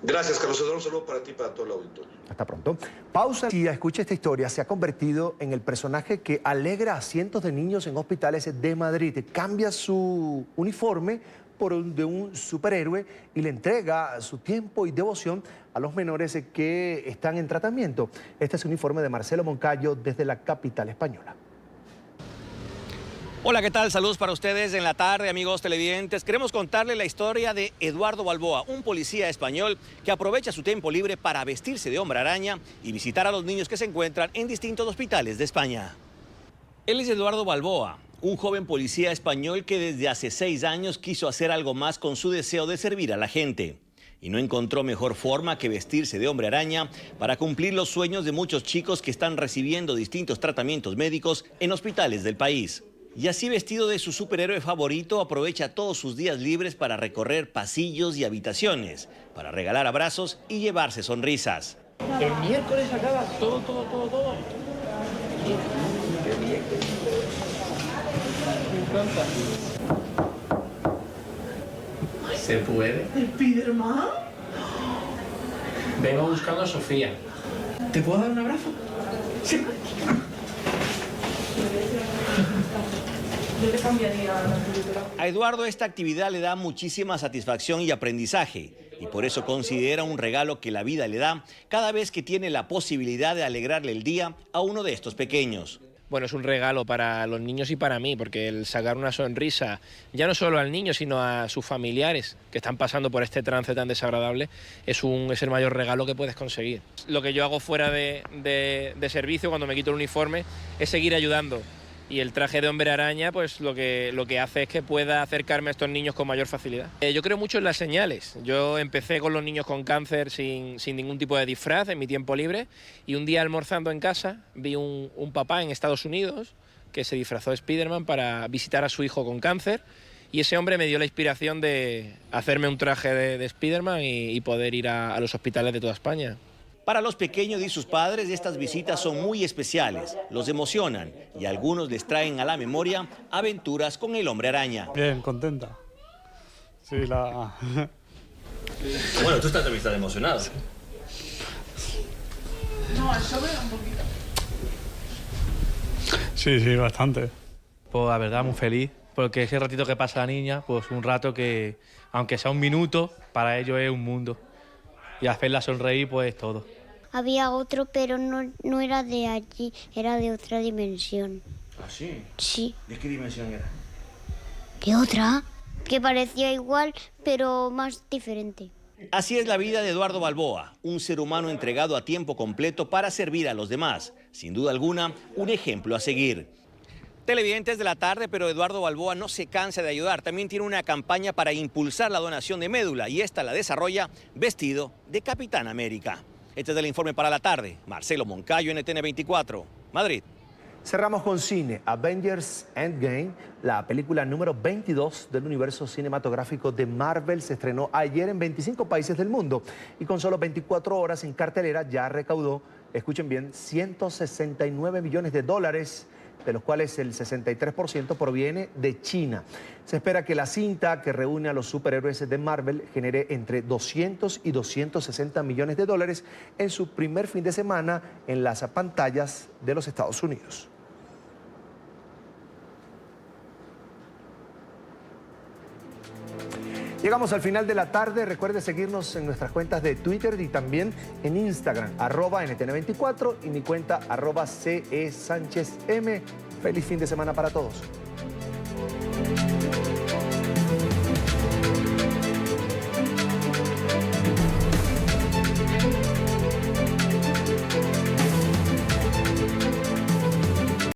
Gracias, Carlos Eduardo. Un saludo para ti y para todo el auditorio. Hasta pronto. Pausa. Si escucha esta historia, se ha convertido en el personaje que alegra a cientos de niños en hospitales de Madrid. Cambia su uniforme de un superhéroe y le entrega su tiempo y devoción a los menores que están en tratamiento. Este es un informe de Marcelo Moncayo desde la capital española. Hola, ¿qué tal? Saludos para ustedes en la tarde, amigos televidentes. Queremos contarle la historia de Eduardo Balboa, un policía español que aprovecha su tiempo libre para vestirse de hombre araña y visitar a los niños que se encuentran en distintos hospitales de España. Él es Eduardo Balboa, un joven policía español que desde hace 6 años quiso hacer algo más con su deseo de servir a la gente. Y no encontró mejor forma que vestirse de hombre araña para cumplir los sueños de muchos chicos que están recibiendo distintos tratamientos médicos en hospitales del país. Y así, vestido de su superhéroe favorito, aprovecha todos sus días libres para recorrer pasillos y habitaciones, para regalar abrazos y llevarse sonrisas. El miércoles acaba todo. Qué bien. Me encanta. ¿Se puede? ¿Spiderman? Vengo buscando a Sofía. ¿Te puedo dar un abrazo? Sí. Yo le cambiaría la película. A Eduardo esta actividad le da muchísima satisfacción y aprendizaje, y por eso considera un regalo que la vida le da cada vez que tiene la posibilidad de alegrarle el día a uno de estos pequeños. Bueno, es un regalo para los niños y para mí, porque el sacar una sonrisa, ya no solo al niño, sino a sus familiares que están pasando por este trance tan desagradable, es el mayor regalo que puedes conseguir. Lo que yo hago fuera de servicio, cuando me quito el uniforme, es seguir ayudando. Y el traje de hombre araña, pues lo que hace es que pueda acercarme a estos niños con mayor facilidad. Yo creo mucho en las señales. Yo empecé con los niños con cáncer sin ningún tipo de disfraz en mi tiempo libre, y un día almorzando en casa vi un papá en Estados Unidos que se disfrazó de Spiderman para visitar a su hijo con cáncer, y ese hombre me dio la inspiración de hacerme un traje de Spiderman y poder ir a los hospitales de toda España. Para los pequeños y sus padres, estas visitas son muy especiales, los emocionan y algunos les traen a la memoria aventuras con el hombre araña. Bien, contenta. Sí, Bueno, tú también estás emocionado. Sí. No, eso veo un poquito. Sí, bastante. Pues la verdad, muy feliz, porque ese ratito que pasa la niña, pues un rato que, aunque sea un minuto, para ellos es un mundo. Y hacerla sonreír, pues todo. Había otro, pero no era de allí, era de otra dimensión. ¿Ah, sí? Sí. ¿De qué dimensión era? ¿Qué otra? Que parecía igual, pero más diferente. Así es la vida de Eduardo Balboa, un ser humano entregado a tiempo completo para servir a los demás. Sin duda alguna, un ejemplo a seguir. Televidentes de la tarde, pero Eduardo Balboa no se cansa de ayudar. También tiene una campaña para impulsar la donación de médula, y esta la desarrolla vestido de Capitán América. Este es el informe para la tarde. Marcelo Moncayo, NTN 24, Madrid. Cerramos con cine. Avengers Endgame, la película número 22 del universo cinematográfico de Marvel, se estrenó ayer en 25 países del mundo y con solo 24 horas en cartelera ya recaudó, escuchen bien, $169 millones de los cuales el 63% proviene de China. Se espera que la cinta que reúne a los superhéroes de Marvel genere entre 200 y 260 millones de dólares en su primer fin de semana en las pantallas de los Estados Unidos. Llegamos al final de la tarde. Recuerde seguirnos en nuestras cuentas de Twitter y también en Instagram, @NTN24 y mi cuenta @CESánchezM. Feliz fin de semana para todos.